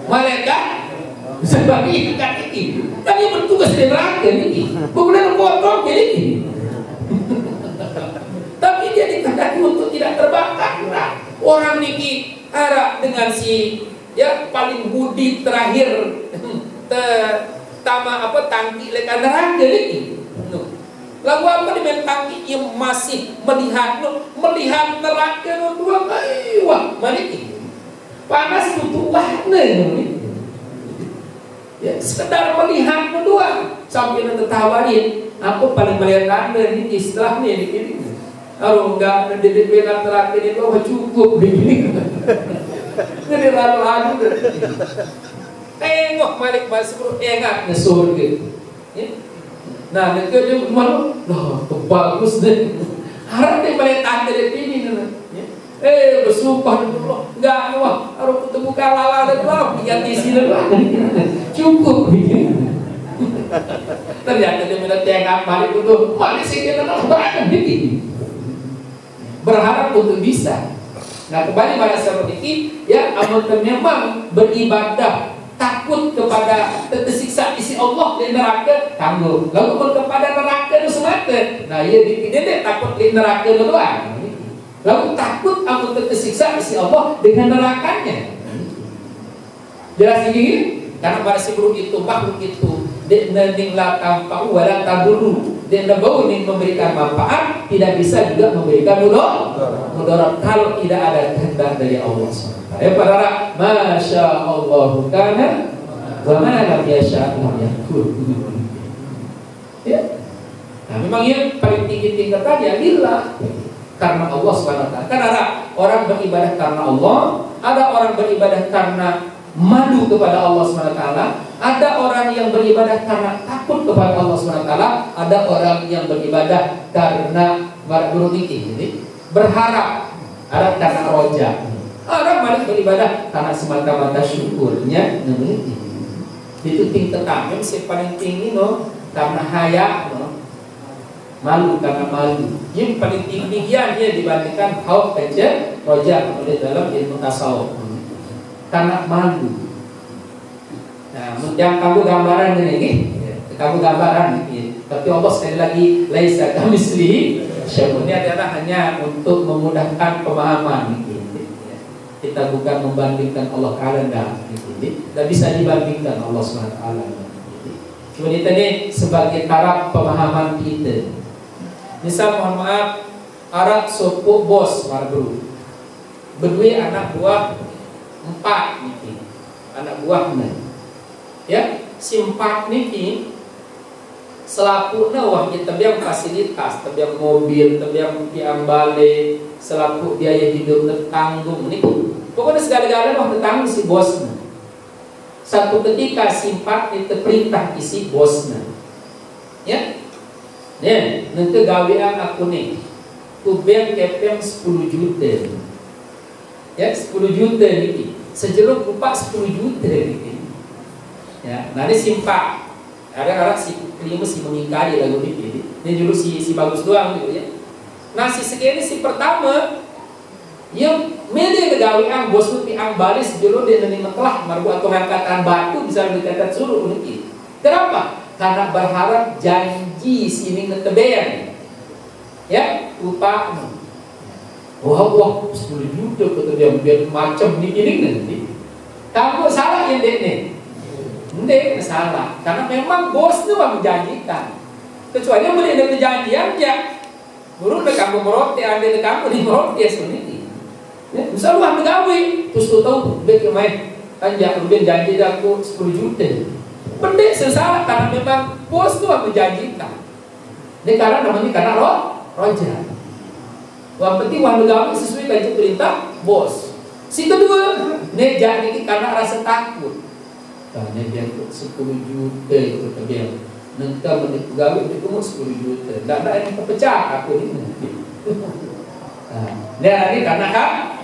malaikat. Sebab ikat ini, kan yang bertugas di neraka ini, bukan potong ini. Tapi dia dikatakan untuk tidak terbakar. Nah, orang niki harap dengan si ya paling budi terakhir tangki lekan neraka ini. Lalu apa dengan tangki yang masih melihat neraka dua wah mana ini panas untuk warna ini. Ya, sekedar melihat berdua sambil tertawarin aku paling melihat anda ini istilahnya ini kalau enggak mendidik benar terakhir itu cukup begini jadi lalu tengok balik masuk enak ngesur gitu ya. Nah mereka dia malu bagus deh harap dia melihat anda di sini bersumpah dulu enggak wah harus ketemu kalala dan wah biar di sini cukup ternyata dia minta tengah balik itu balik sih kita banyak jadi berharap untuk bisa. Nah kembali pada seperti ini ya amal memang beribadah takut kepada tersiksa isi Allah di neraka tangguh lalu pun kepada neraka itu semata. Nah ya dia takut di neraka doang. Lalu takut aku tersiksa isi Allah dengan nerakanya. Jelas ini? Karena pada si buruk itu makhluk itu dia ningla tampau wala taburu. Dia bau ning memberikan manfaat tidak bisa juga memberikan mudarat kalau tidak ada kehendak dari Allah SWT. Ya para masya Allah kana wa ma lam yasha lam yakun. Ya. Nah memang yang paling tinggi tingkatan ya lillah. Karena Allah SWT. Kan ada orang beribadah karena Allah, ada orang beribadah karena malu kepada Allah SWT, ada orang yang beribadah karena takut kepada Allah SWT, ada orang yang beribadah karena beruniki, jadi berharap, ada karena roja. Orang malah beribadah karena semata-mata syukurnya. Itu tingkatan yang paling tinggi karena haya malu karena malu. Yang paling tingginya dia dibandingkan khauf aja roja oleh dalam ilmu tasawuf karena malu. Nah, yang kamu gambaran ini, kamu gambaran ini. Tapi Allah sekali lagi laisa kamitslihi syai'un. Ini adalah hanya untuk memudahkan pemahaman ini. Kita bukan membandingkan Allah Taala tidak bisa dibandingkan Allah SWT. Cuma ini sebagai taraf pemahaman kita. Misal mohon maaf Arab sopo bos marbru berdua anak buah 4 niki anak buahnya ya si 4 niki selaku wah kita biang fasilitas terbiang mobil terbiang piang balik selaku biaya hidup tertanggung niki pokoknya segala-galanya mau tertanggung si bosnya. Satu ketika si 4 itu perintah isi bosnya ya. Nih, nanti gawean aku nih kubeng kepeng 10 juta ya 10 juta nih sejeruk rupa 10 juta nih ya, nanti simpak ada orang si kelima si mengingkari lagu ini dulu si bagus doang gitu ya. Nah si segini si pertama yang media gawean bos tuh piang baris dulu dia nanti telah marbu atau angkatan batu bisa dikatakan suruh nih kenapa? Karena berharap janji sini ngetebeng ya upah wah 10 juta kata dia biar macam ini nanti kamu salah yang dek nih Ini salah, karena memang bos itu menjanjikan. Kecuali yang beli ada perjanjian ya, burung dah kamu meroti, ada kamu di meroti ya sendiri. Misal lu ambil gawe, terus tu tahu bek main, kan kemudian janji aku 10 juta. Benda sesalah karena memang bos itu menjanjikan. Ini karena namanya karena roja. Yang penting ambil gawe sesuai dengan perintah bos. Si kedua, ini jadi karena rasa takut. Karena dia 10 juta itu dia. Nanti menit pegawai dia kumut 10 juta. Tak ada yang terpecah aku ini. Nah, ini karena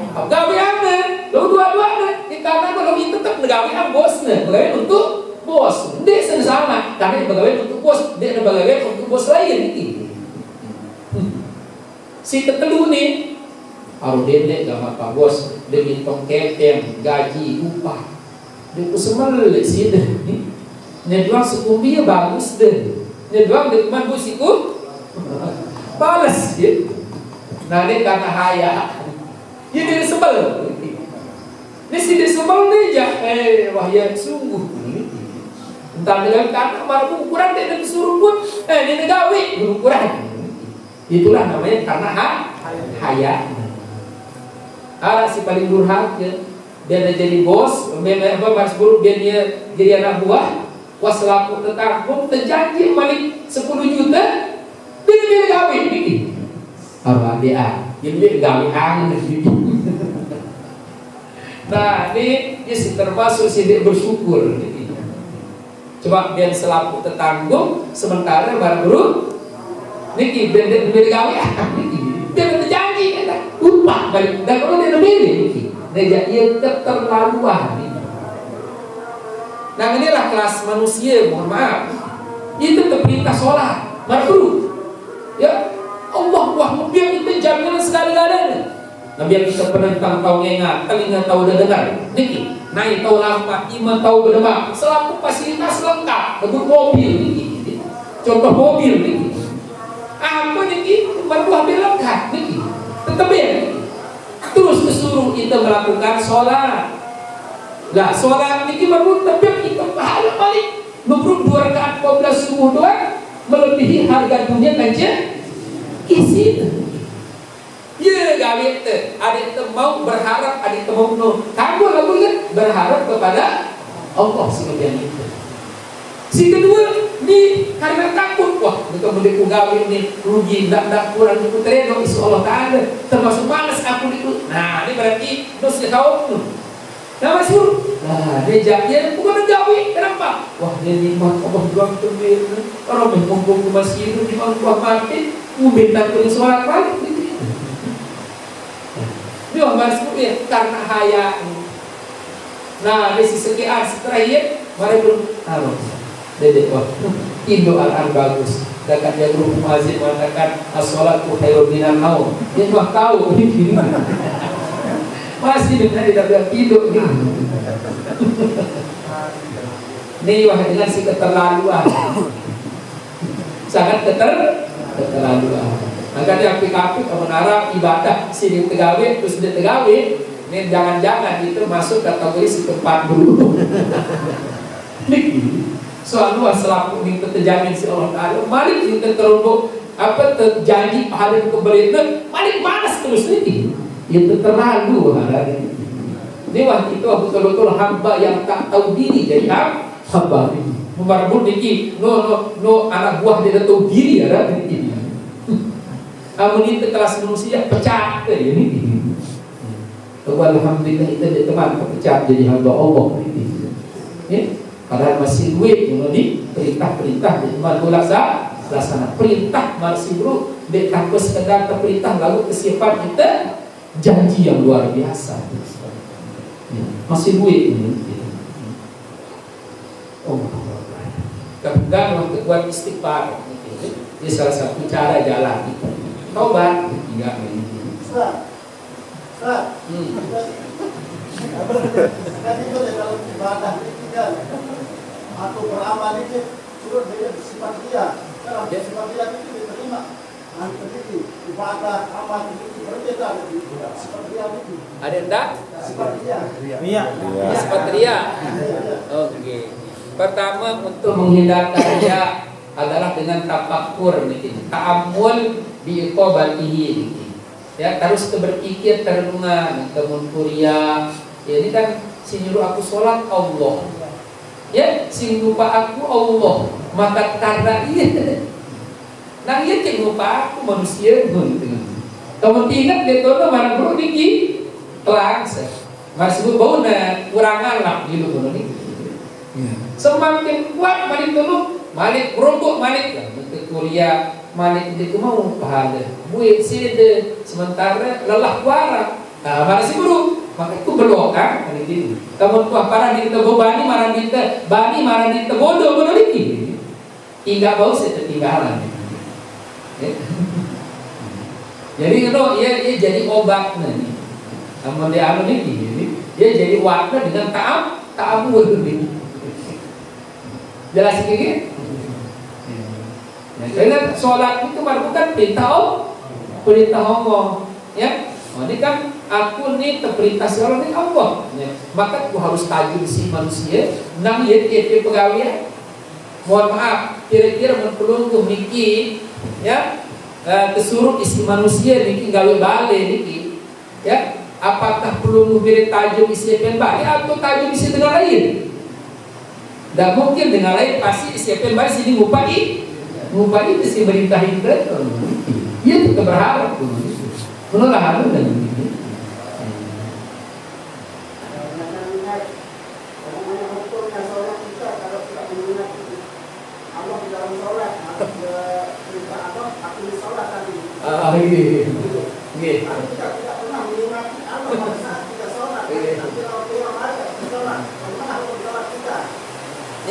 pegawai apa? Lalu dua-duanya. Ini karena kalau itu tetap pegawai bosnya. Pegawai untuk bos. Dia sama. Karena pegawai untuk bos. Dia ada pegawai untuk bos lain. Si kedua nih, harus dia sama Pak Bos. Dia hitung KPM, gaji, upah. Dia kusemel sih deh. Dia doang sekumbi bagus deh. Dia doang depan busiku balas ya. Nah ini karena haya. Ya dia sebel. Ini si dia sebel nih ya. Wah ya sungguh. Entah dengan karena malah ukuran dia disuruh pun. Dia gawe ukuran. Itulah namanya karena haya. Si paling durhaka. Dia ada jadi bos, mas guru dia jadi anak buah, waselaku tetanggung terjanji balik 10 juta, dia gawe ini. Apa dia? Dia gawe angin. Nah ini termasuk si dia bersyukur. Coba dia selaku tetanggung, sementara baru guru, niki dia gawe dia terjanji, upah balik. Dan kalau dia lebih dia keterlaluan. Nah inilah kelas manusia, mohon maaf. Itu perintah sholat, makruh. Ya Allah wah biar itu jaminan segala-galanya. Nah biar kita penentang tahu ngengat, telinga tahu udah dengar. Niki, naik tahu lama, iman tahu berdebak. Selaku fasilitas lengkap, bentuk mobil niki. Contoh mobil niki. Apa niki? Berbuah lengkap niki. Tetap ya. Terus disuruh kita melakukan sholat. Nah sholat ini baru tapi kita pahala balik. Menurut 2 rakaat 14 subuh doang melebihi harga dunia aja isi. Ya gawe itu. Adik itu mau berharap, adik itu mau no. Kamu lalu kan berharap kepada Allah sebagian itu. Si kedua nih karena takut wah betul betul gawe ini rugi tidak kurang itu tereno insya Allah Taala termasuk malas aku itu. Nah ini berarti dosa kaum. Nah masuk. Nah dia jadi bukan gawe kenapa? Wah dia nikmat Allah doang tuh orang berkumpul ke masjid itu di Allah mati minta tulis sholat balik. Dia masuk ya karena haya. Nah di sisi terakhir mari belum taruh. Dedek wah, Indo Al-An bagus. Dekat dia guru muazzin mengatakan as-sholatu khairun minan naum. Dia mah tahu ini gimana. Masih dengan dia bilang Indo ini. Ini wah dengan si keterlaluan. Sangat keterlaluan. Maka dia apik-apik menara ibadah sini tegawe terus dia tegawe. Ini jangan-jangan itu masuk kategori si tempat dulu. Soal luas selaku ini terjamin si Allah Taala. Mari kita terombok apa terjanji pahala keberian. Mari malas terus ini. Itu terlalu hari ini. Ini waktu itu betul-betul hamba yang tak tahu diri jadi hamba. Memarbut ini no anak buah dia tahu diri ada ini. Amun itu kelas manusia pecah ke ini. Alhamdulillah itu teman pecah jadi hamba Allah ini. Ya. Padahal masih duit yang di perintah-perintah di malu laksana perintah masih bro tanpa sekedar perintah lalu kesiapan kita janji yang luar biasa masih duit ini. Kemudian kekuatan istighfar ini salah satu cara jalan taubat enggak ini. Tadi itu dalam ibadah ketiga atau beramal itu suruh dia sifat dia. Kalau dia sifat dia itu diterima. Nanti itu ibadah amal itu berbeda sifat dia itu. Ada enggak? Sifat dia. Iya. Sifat dia. Oke. Pertama untuk menghindarkan dia adalah dengan tafakkur niki. Ta'ammul bi iqabatihi niki. Ya, terus berpikir terenungan, kemun kuria. Ya, ini kan si nyuruh aku sholat Allah. Ya, si lupa aku Allah. Maka karena iya. Nah iya cek lupa aku manusia. Kamu ingat dia tuh marah bro niki kelas. Masih bau na kurangan lah di luar niki. Semakin kuat balik dulu, balik berobok balik lah. Untuk kuliah balik itu mau pahala. Buat sede sementara lelah kuara. Nah masih bro, maka itu berdoa hari ini. Kamu tuh para di kita bani marah di kita, bani marah di kita bodoh lagi. Tidak bau seketinggalan. Jadi kalau ia jadi obat nih. Namun dia anu ini, dia jadi warna dengan ta'amul ini. Jelas ini? Karena sholat itu bukan perintah Allah, ya. Oh, ini kan aku nih terperintah sholat ini Allah, ya. Maka aku harus tajam si manusia. Nang ya pegawai. Mohon maaf, kira-kira menpelungguh niki, ya, kesuruh isi manusia niki gawe bale niki, ya. Apakah pelungguh beri tajam isi pembali atau tajam isi dengan lain? Tidak mungkin dengan lain pasti isi pembali sini ngupai itu si berintah itu. Ia tetap berharap menolak hal dan ini.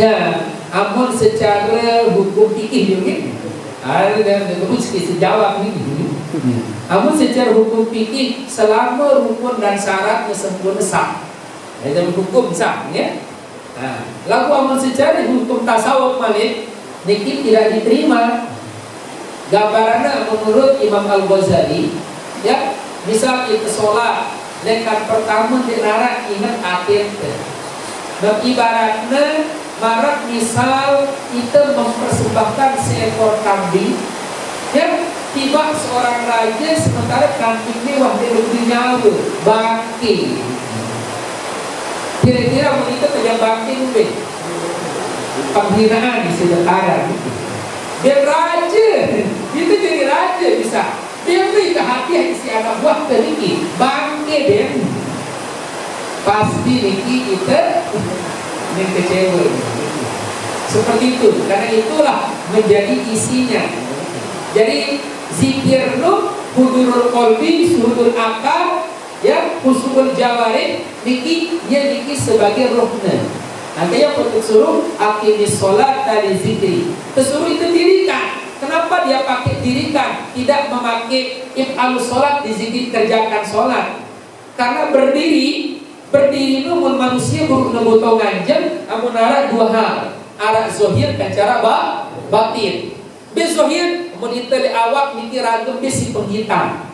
Ya, ampun secara hukum fikih juga. Ada dan terus sejawab ini. Ampun secara hukum fikih selama rukun dan syaratnya sempurna sah. Dalam hukum sah, ya. Nah, lalu ampun secara hukum tasawuf malik niki tidak diterima. Gambarannya menurut Imam Al-Ghazali, ya, misal kita sholat, lekat pertama dilarang ingat akhir. Dan ibaratnya marak misal kita mempersembahkan seekor kambing, ya, tiba seorang raja sementara kambingnya wah dia lebih nyawa bangking. Kira-kira begitu kerja bangking deh, penghinaan di sekitar. Dia raja, itu jadi raja bisa. Dia beri kehatian isi anak buah teriki, bangke dia. Pasti niki kita ini kecewa. Seperti itu, karena itulah menjadi isinya. Jadi zikir lu hudurul qalbi, suhudul akal, ya, husnul jawarih, niki dia niki sebagai ruhna. Nanti yang untuk suruh aqimis sholat dari zikri. Tersuruh itu dirikan. Kenapa dia pakai dirikan? Tidak memakai if'alus sholat di zikir kerjakan sholat. Karena berdiri itu manusia berukna botongan jam amun arah dua hal. Arah zohir dan cara batin. Be zohir amun itu di awak niki ragam be si penghitam.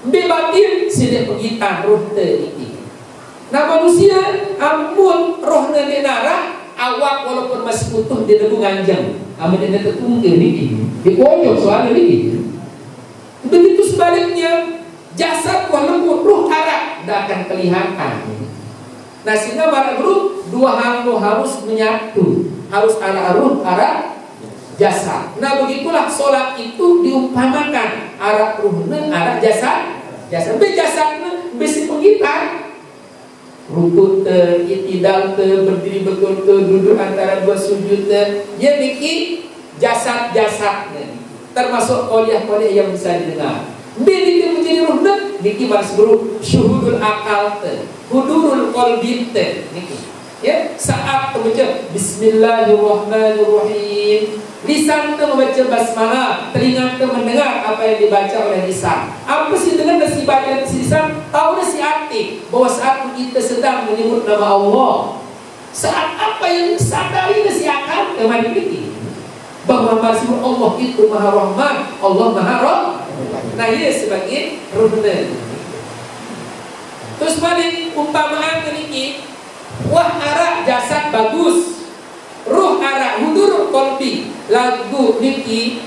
Be batin si de penghitam ruhte niki. Nah manusia amun rohna di narah awak walaupun masih utuh di debu nganjang. Amun ini tertunggu niki. Di pojok soalnya niki. Begitu sebaliknya jasad walaupun ruh arah tidak akan kelihatan. Nah sehingga para guru dua hal harus menyatu, harus arah ruh, arah jasad. Nah begitulah sholat itu diumpamakan arah ruhnya, arah jasad. Jasadnya besi penghitam. Rukun itidal berdiri betul duduk antara dua sujud ya niki jasad-jasadnya termasuk qoliyah-qoliyah yang bisa didengar. Niki menjadi ruhna niki baris guru syuhudul akal hudurul qalbi niki. Ya, saat membaca bismillahirrahmanirrahim, lisan membaca basmalah, telinga mendengar apa yang dibaca oleh lisan. Apa sih dengan si baca lisan? Tahu si hati bahwa saat kita sedang menyebut nama Allah. Saat apa yang disadari si akal kemana ini? Bahwa maksud Allah itu Maha Rahman, Allah Maha Rahim. Nah ini sebagai ruhna. Terus balik umpamaan ini, wah arah jasad bagus, ruh arah hudur kolbi lagu niki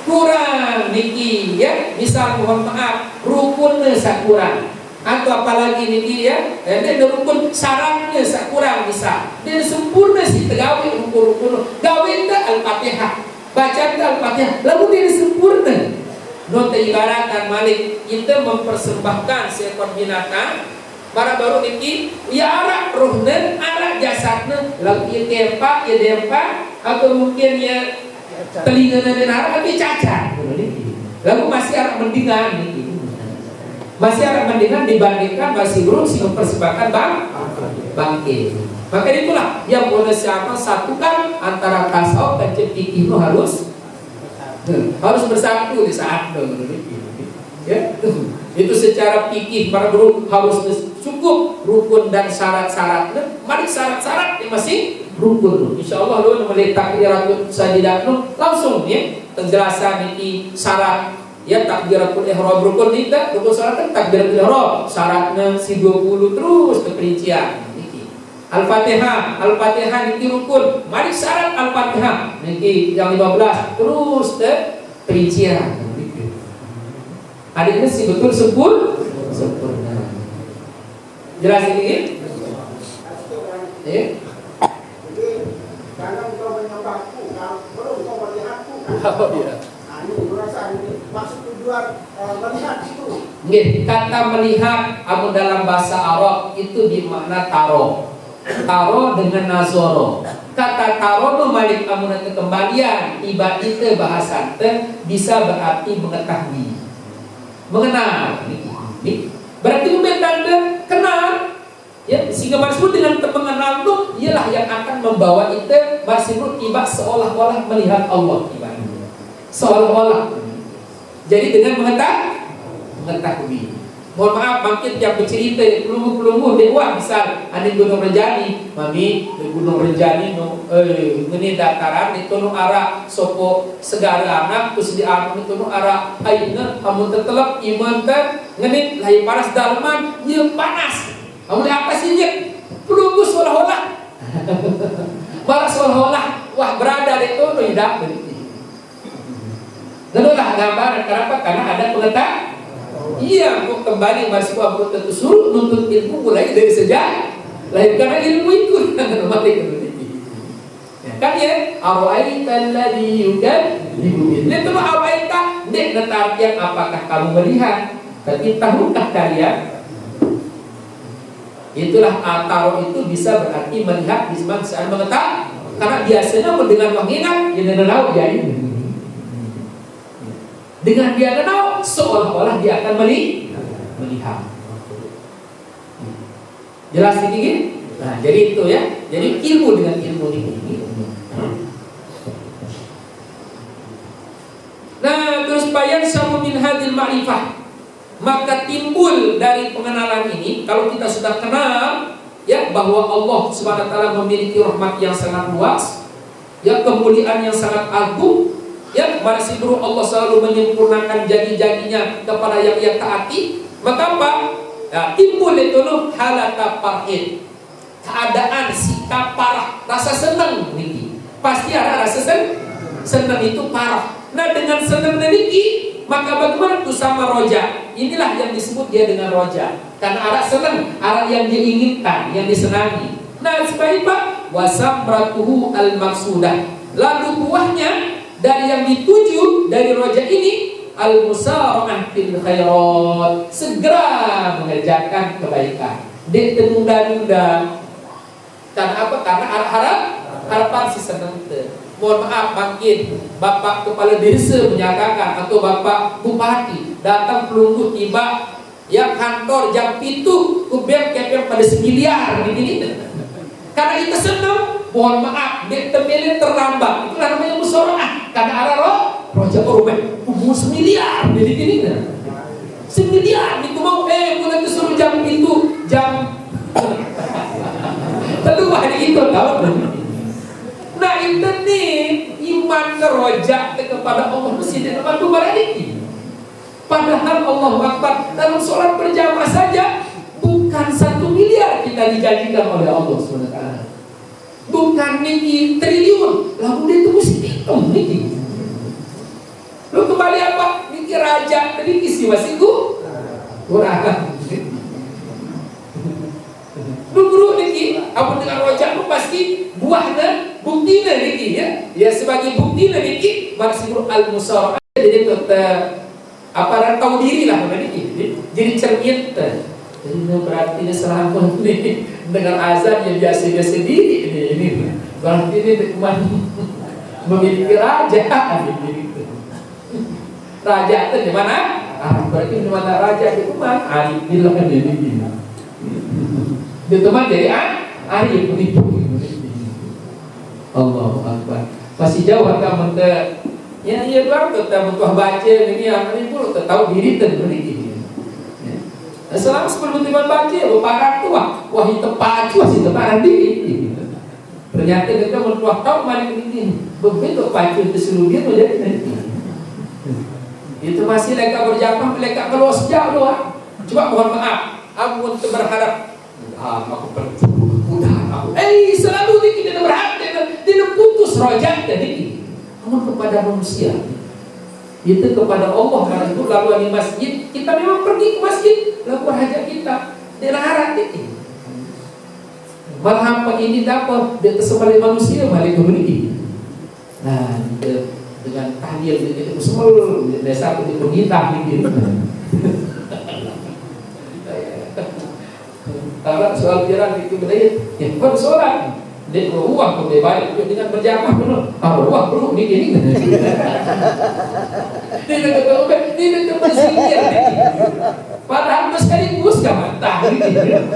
kurang niki ya, misal mohon maaf rukunnya sakurang atau apalagi niki ya, ini rukun syaratnya sakurang misal dan sempurna si tegawe rukun gawe al-fatihah baca al-fatihah lalu dia sempurna. Nota ibaratkan Malik kita mempersembahkan seekor binatang para baru niki ya arah rohnya arah jasadnya lalu ya dempa atau mungkin ya telinga dan arah tapi cacat lalu masih arah mendingan niki masih arah mendingan dibandingkan masih belum si mempersembahkan bangke. Maka itulah yang boleh siapa satukan antara tasawuf dan fikih itu harus bersatu di saat ya. Itu secara fikih para guru harus cukup rukun dan syarat-syaratnya. Mari syarat-syarat yang masih rukun. Insyaallah lu melihat takbiratul sajidah langsung ya penjelasan ini syarat ya takbiratul ihram rukun tidak rukun salat kan takbiratul ihram syaratnya si 20 terus ke perincian. Al-Fatihah niki rukun. Mari syarat Al-Fatihah niki yang 15 terus ke perincian. Adanya sih betul sempurna. Jelas ini? Ya. Jadi jangan kau menyembahku, belum kau melihatku. Oh iya. Ini merasa ini maksud tujuan melihat itu. Nggih, kata melihat amun dalam bahasa Arab itu dimakna taro. Taro dengan nazoro. Kata taro itu malik amun kembalian tiba itu bahasa bisa berarti mengetahui, mengenal. Berarti tanda kenal. Ya, sehingga maksud dengan mengenal itu ialah yang akan membawa itu masih tiba seolah-olah melihat Allah tiba. Seolah-olah. Jadi dengan mengetahui. Mohon maaf, bangkit yang bercerita pelungguh dewa misal ada Gunung Renjani, mami di Gunung Renjani ini dataran itu nu arah sopo segara anak terus di anu itu nu arah ayeuna amun tetelep iman teh ngeuning lain panas daleman ieu panas. Amun apa sih nya? Pelungguh seolah-olah. Malah seolah-olah wah berada di itu nu hidup begitu. Lalu lah gambaran kenapa? Karena ada pengetahuan. Iya, kok kembali masih aku tentu suruh nuntut ilmu mulai dari sejak lahir karena ilmu itu kan ya awaita alladhi yukadzibu itu awaita nek artian apakah kamu melihat tapi tahukah kalian itulah ataro itu bisa berarti melihat bisman saat mengetahui karena biasanya mendengar mengingat yang tahu jadi dengan dia kenal seolah-olah dia akan melihat. Jelas ini? Nah, jadi itu ya. Jadi ilmu dengan ilmu ini. Nah, terus bayan samu min hadil ma'rifah. Maka timbul dari pengenalan ini kalau kita sudah kenal ya bahwa Allah Subhanahu wa taala memiliki rahmat yang sangat luas, ya kemuliaan yang sangat agung. Ya, masih bro Allah selalu menyempurnakan janji-janjinya kepada yang ia taati. Maka apa? Ya, timbul itu loh halata parhin. Keadaan sikap parah, rasa senang niki. Pasti ada rasa senang itu parah. Nah, dengan senang niki, maka bagaimana tuh sama roja? Inilah yang disebut dia dengan roja. Karena arah senang, arah yang dia inginkan, yang disenangi. Nah, sebaliknya wasamratuhu al-maksudah. Lalu buahnya dari yang dituju dari roja ini al-musara'ah fil khairat, segera mengerjakan kebaikan. Dek tunda-tunda. Karena apa? Karena harapan si senang itu. Mohon maaf bangkit Bapak Kepala Desa menyatakan atau Bapak Bupati datang pelungguh tiba yang kantor jam itu kubem kepem pada 9 miliar begini. Karena itu senang. Mohon maaf, dia terpilih terlambat. Itulah namanya musyawarah. Karena arah roja rumah kubu 9 miliar. Jadi gini kan. 9 miliar itu mau mulai disuruh jam itu jam. Tentu hari itu tahu. Nah itu nih iman roja kepada Allah mesti dapat barang. Padahal Allah Akbar dalam sholat berjamaah saja bukan 1 miliar kita dijanjikan oleh Allah SWT. Bukan niki triliun, lalu dia tunggu sekitung niki. Lu kembali apa? Niki raja, niki si masih kurang. Lu guru niki, apa dengan rojak lu pasti buahnya buktinya niki ya. Ya sebagai buktinya niki masih al-musarah. Jadi apa tahu diri lah niki. Jadi cermin. Jadi berarti ini salah pun nih dengan azan yang biasa-biasa diri ini berarti ini memiliki raja. Raja itu di mana? Berarti di mana raja itu mah Arif bilang kan jadi gini. Dia teman dari Arif begitu. Allahu Akbar. Masih jauh kita mentah. Ya baru kita mentah baca ini yang ini pun tahu diri begitu. Selama sebelum tiba baca, parah tua, wah itu tepat, masih tepat diri. Ternyata kita mentua tahu mana ini, begitu pacu itu seluruh dia menjadi nanti. Itu masih mereka berjamaah, mereka keluar sejak doa. Coba mohon maaf, aku berharap, aku udah aku, selalu kita berharap, tidak putus rojak tadi. Kamu kepada manusia. Itu kepada Allah karena itu lalu di masjid kita memang pergi ke masjid lalu hajat kita dilarang ini malah apa ini dapat dia tersebalik manusia balik ke nah dengan tahlil itu semua desa itu pengindah gitu kalau soal jalan itu bedanya ya bukan soal dia uang lebih baik dengan berjamaah dulu. Uang perlu ini. Ini bersihir. Padahal sekaligus mantah.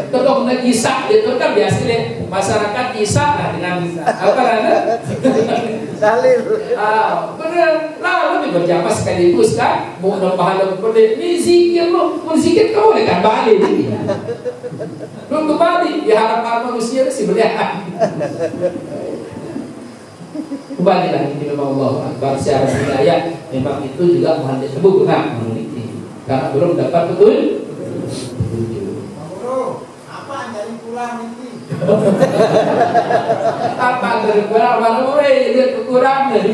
Kalau nak kisah itu kan biasa deh masyarakat kisah dengan apa namanya? Salil. Benar. Lalu berjamaah sekaligus kan. Mau pahala boleh. Ini zikir lo, mau zikir kau boleh kan balik. Belum kembali diharapkan manusia si belian. Kembali lagi di rumah Allah Akbar secara budaya memang itu juga mohon disebut benar memiliki karena belum dapat betul. Apa dari kurang ini? Apa dari kurang mana dia kurang dari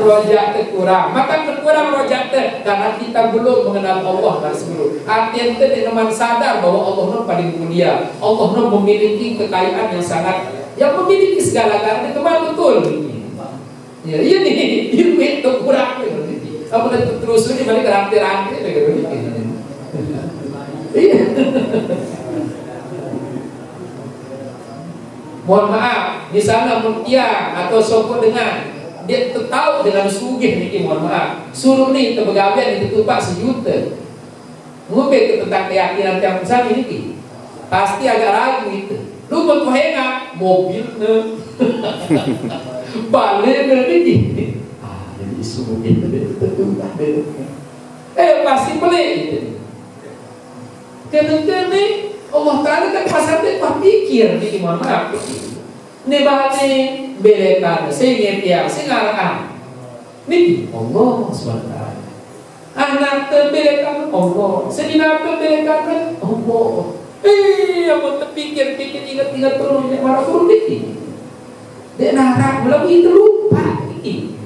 rojak terkurang. Maka terkurang rojak karena kita belum mengenal Allah dan sebelum. Artinya kita tidak sadar bahwa Allah itu paling mulia. Allah itu memiliki kekayaan yang sangat yang memiliki segala-galanya kemana betul. Ya ini itu kurang. Apa terus ini balik rantai-rantai begitu. Iya. Mohon maaf, di sana mutia atau sopo dengan dia tahu dengan sugih niki mohon maaf. Suruh nih tebegawian itu Pak sejuta. Ngubek tentang keyakinan yang besar ini pasti agak ragu itu. Lu mau hendak mobilnya balik ini. Jadi sugih itu pasti pelik gitu. Kene Allah Ta'ala kan pasarnya tak pikir niki mohon maaf. Ini bahane belekan sehingga dia sengarang niki Allah SWT. Anak terbelekan Allah, sedina terbelekan Allah. Yang terpikir-pikir ingat-ingat terus marah turun niki. Dia narap belum itu lupa niki.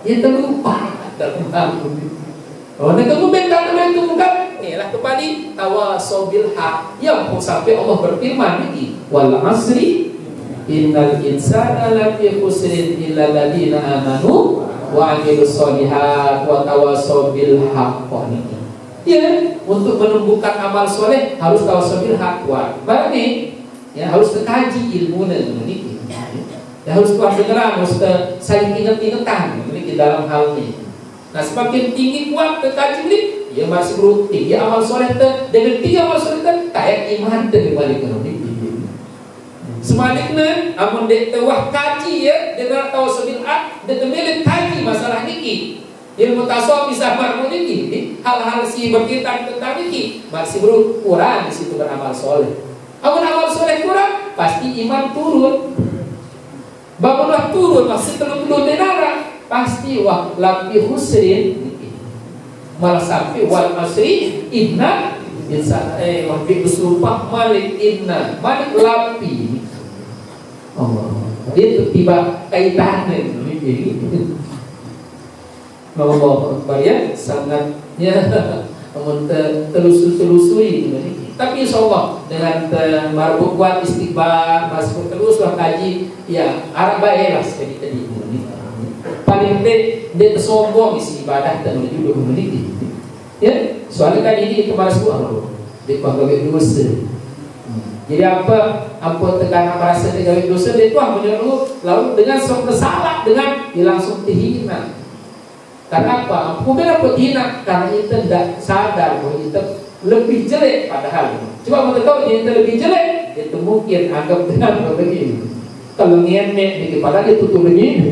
Dia terlupa. Oh, nak kamu bentang itu bukan? Inilah kembali tawasau bil haq. Yang sampai Allah berfirman ini, wal asri innal insana lafi khusrin illa alladziina amanu wa 'amilus shalihat wa tawasau bil haq. Ya, untuk menumbuhkan amal soleh harus tawasau bil haq. Berarti ya harus dikaji ilmunya ini. Ya harus dengar, harus saling ingat-ingatan ini dalam hal ini. Nah semakin tinggi kuat kekaji ini, ya masih rutin. Ya amal soleh dengan tinggi amal soleh kayak iman terbalik ekonomi. Sebaliknya, amun dek tewah kaji ya dengan tawassul bil haq, dengan milik kaji masalah niki. Ilmu tasawuf bisa marmun niki, hal-hal si berkaitan tentang niki masih kurang di situ beramal soleh. Amun amal soleh kurang, pasti iman turun. Bangunlah turun masih telur-telur denara. Pasti wah lafi husrin malah sampai wal asri inna insana wah bersumpah malik inna malik lapi Allah. Dia tiba kaitannya gitu. Allah Akbar ya, sangatnya telusuri. Tapi insyaallah dengan marbuk kuat istighfar, masuk terus kaji, ya arah baik lah tadi. Paling dia tersombong isi ibadah dan menuju 20 menit. Ya, soalnya kan ini kemarin semua dia gawe dosa. Jadi apa tekan merasa dia gawe dosa, dia tuang menyuruh lalu dengan sok bersalah dengan dia langsung dihina. Karena apa? Kemudian apa dihina? Karena itu tidak sadar bahwa itu lebih jelek padahal. Coba mau tahu dia itu lebih jelek, itu mungkin anggap dengan begini. Kalau ngemek di kepala dia tutup begini.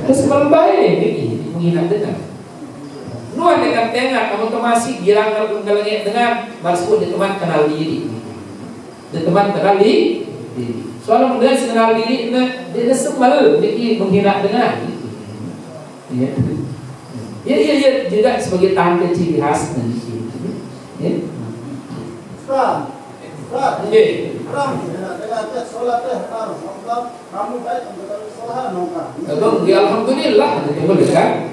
Terus baik ini menghina dengan. Nuan dengan tengah kamu masih girang ngelengek dengan maksud dia teman kenal diri. Dia teman kenal diri. Soalnya dengan kenal diri dia sembal dia menghina dengan. Ya juga sebagai tanda ciri khas nanti. Ya. Kamu baik untuk kesalahan nongkar. Alhamdulillah, boleh kan?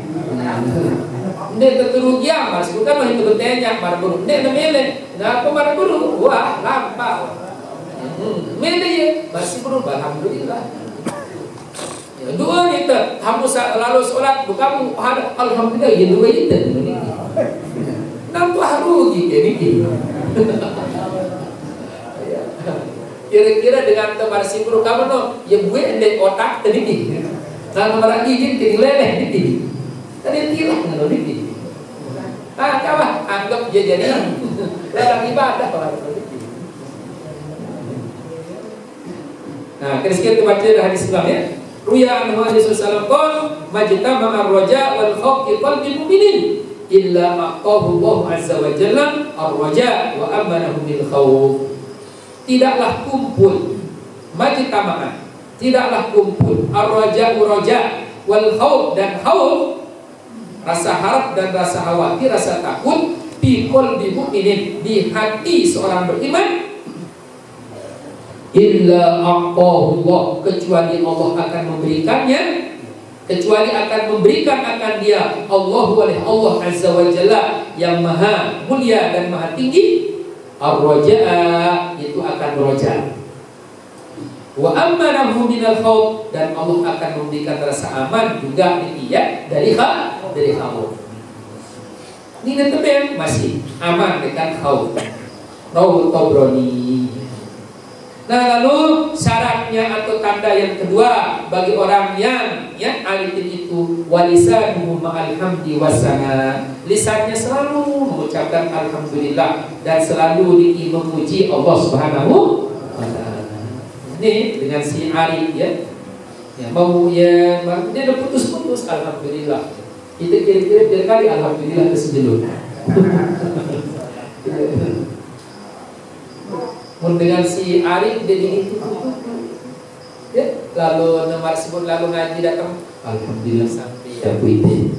Ini keterugian, mas bukan mah itu bertanya, marguru. Ini namanya, kenapa marguru? Wah, lampau. Mele ya, masih belum alhamdulillah. Dua itu, kamu lalu sholat, bukan alhamdulillah, ya dua itu. Nampak rugi ini. Kira-kira dengan teman simpul kamu no, ya gue endek otak tadi. Nah nomor izin jadi leleh tadi. Tadi tilang no tadi. Ah kawan anggap dia jadi larang ibadah kalau tadi. Nah, kita baca dari hadis Islam ya. Ruya anhu alaihi wasallam qol majtama ar-raja wal khawf fi qalbi mu'minin illa aqahu Allah azza wa jalla ar-raja wa amanahu bil khawf. Tidaklah kumpul majtama, tidaklah kumpul ar-raja wal khawf dan khawf, rasa harap dan rasa khawatir, rasa takut fi qalbi mu'minin, di hati seorang beriman, illa aqahu Allah, kecuali Allah akan memberikannya, kecuali akan memberikan akan dia oleh Allah azza wa jalla yang maha mulia dan maha tinggi, ar-raja'a, itu akan roja, wa amanahu minal khawf, dan Allah akan memberikan rasa aman juga dia dari khawf. Ini nanti masih aman dengan khawf. Rawat Tabrani. Nah lalu syaratnya atau tanda yang kedua bagi orang yang arif itu walisanuhu ma'al hamdi wasana, lisannya selalu mengucapkan alhamdulillah dan selalu memuji Allah Subhanahu wa taala. Ini dengan si arif ya mau dia udah putus-putus alhamdulillah. Itu kira-kira kali alhamdulillah kesejelur. Dengan si Arif jadi itu ya, lalu nomor sebut lalu ngaji datang alhamdulillah sampai aku itu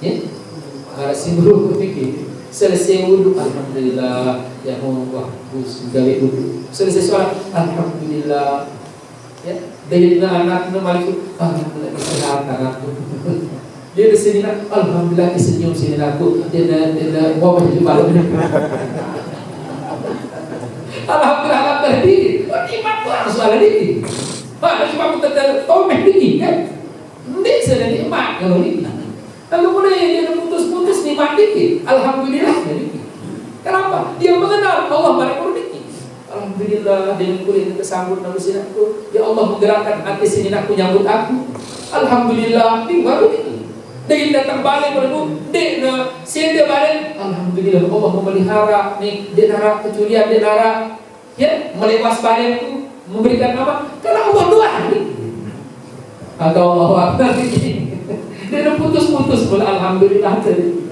ya harus sibuk pikir selesai wudhu alhamdulillah ya Allah gawe wudhu selesai sholat alhamdulillah ya dari anak nomaliku alhamdulillah kesehatan aku dia di sini alhamdulillah senyum sini aku dia mau baju baru alhamdulillah tadi, nikmat tu soal ini. Pak, cuma kita tomeh tinggi kan? Ini sudah nikmat kalau ini. Lalu mulai dia putus-putus nikmat tinggi. Alhamdulillah ini. Kenapa? Dia mengenal Allah Maha Tinggi. Alhamdulillah dengan kulit kesambut nabi sinakku. Ya Allah menggerakkan hati sinakku nyambut aku. Alhamdulillah ini baru ini. Dia datang balik berbu, dia sih balik. Alhamdulillah Allah memelihara nih, dia nara keculian, dia nara ya melepas balik itu memberikan apa? Karena Allah doa. Atau Allah Akbar ini. Dia udah putus-putus pun alhamdulillah tadi.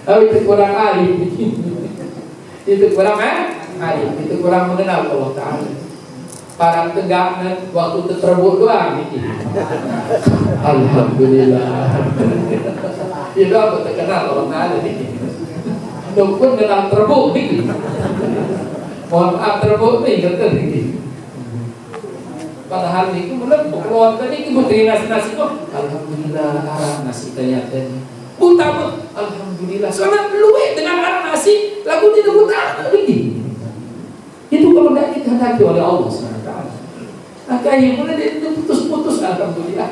Tapi itu kurang alim. Itu kurang alim, itu kurang mengenal Allah Taala. Parang tegak waktu terbuk doang ini. Alhamdulillah. Itu apa terkenal orang Taala ini. Dukun dengan terbuk ini. Mohon maaf terbuk ini betul ini. Padahal niku belum keluarga niki putri nasi kok. Alhamdulillah arah nasi ternyata. Buta alhamdulillah. Soalnya luwe dengan arah nasi lagu tidak buta begini. Itu kalau tidak dikehendaki oleh Allah SWT. Maka yang mulai dia putus-putus alhamdulillah.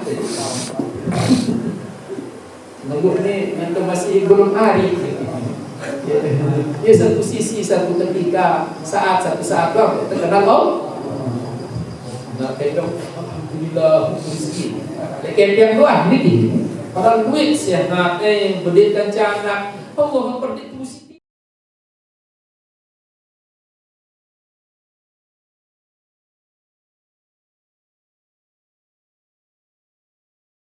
Namun ini yang masih belum hari. Dia satu sisi satu ketika satu saat terkenal Allah. Nah, alhamdulillah rezeki. Lek yang doa niki. Padahal duit sih anaknya yang berdirikan anak Allah memperdistribusi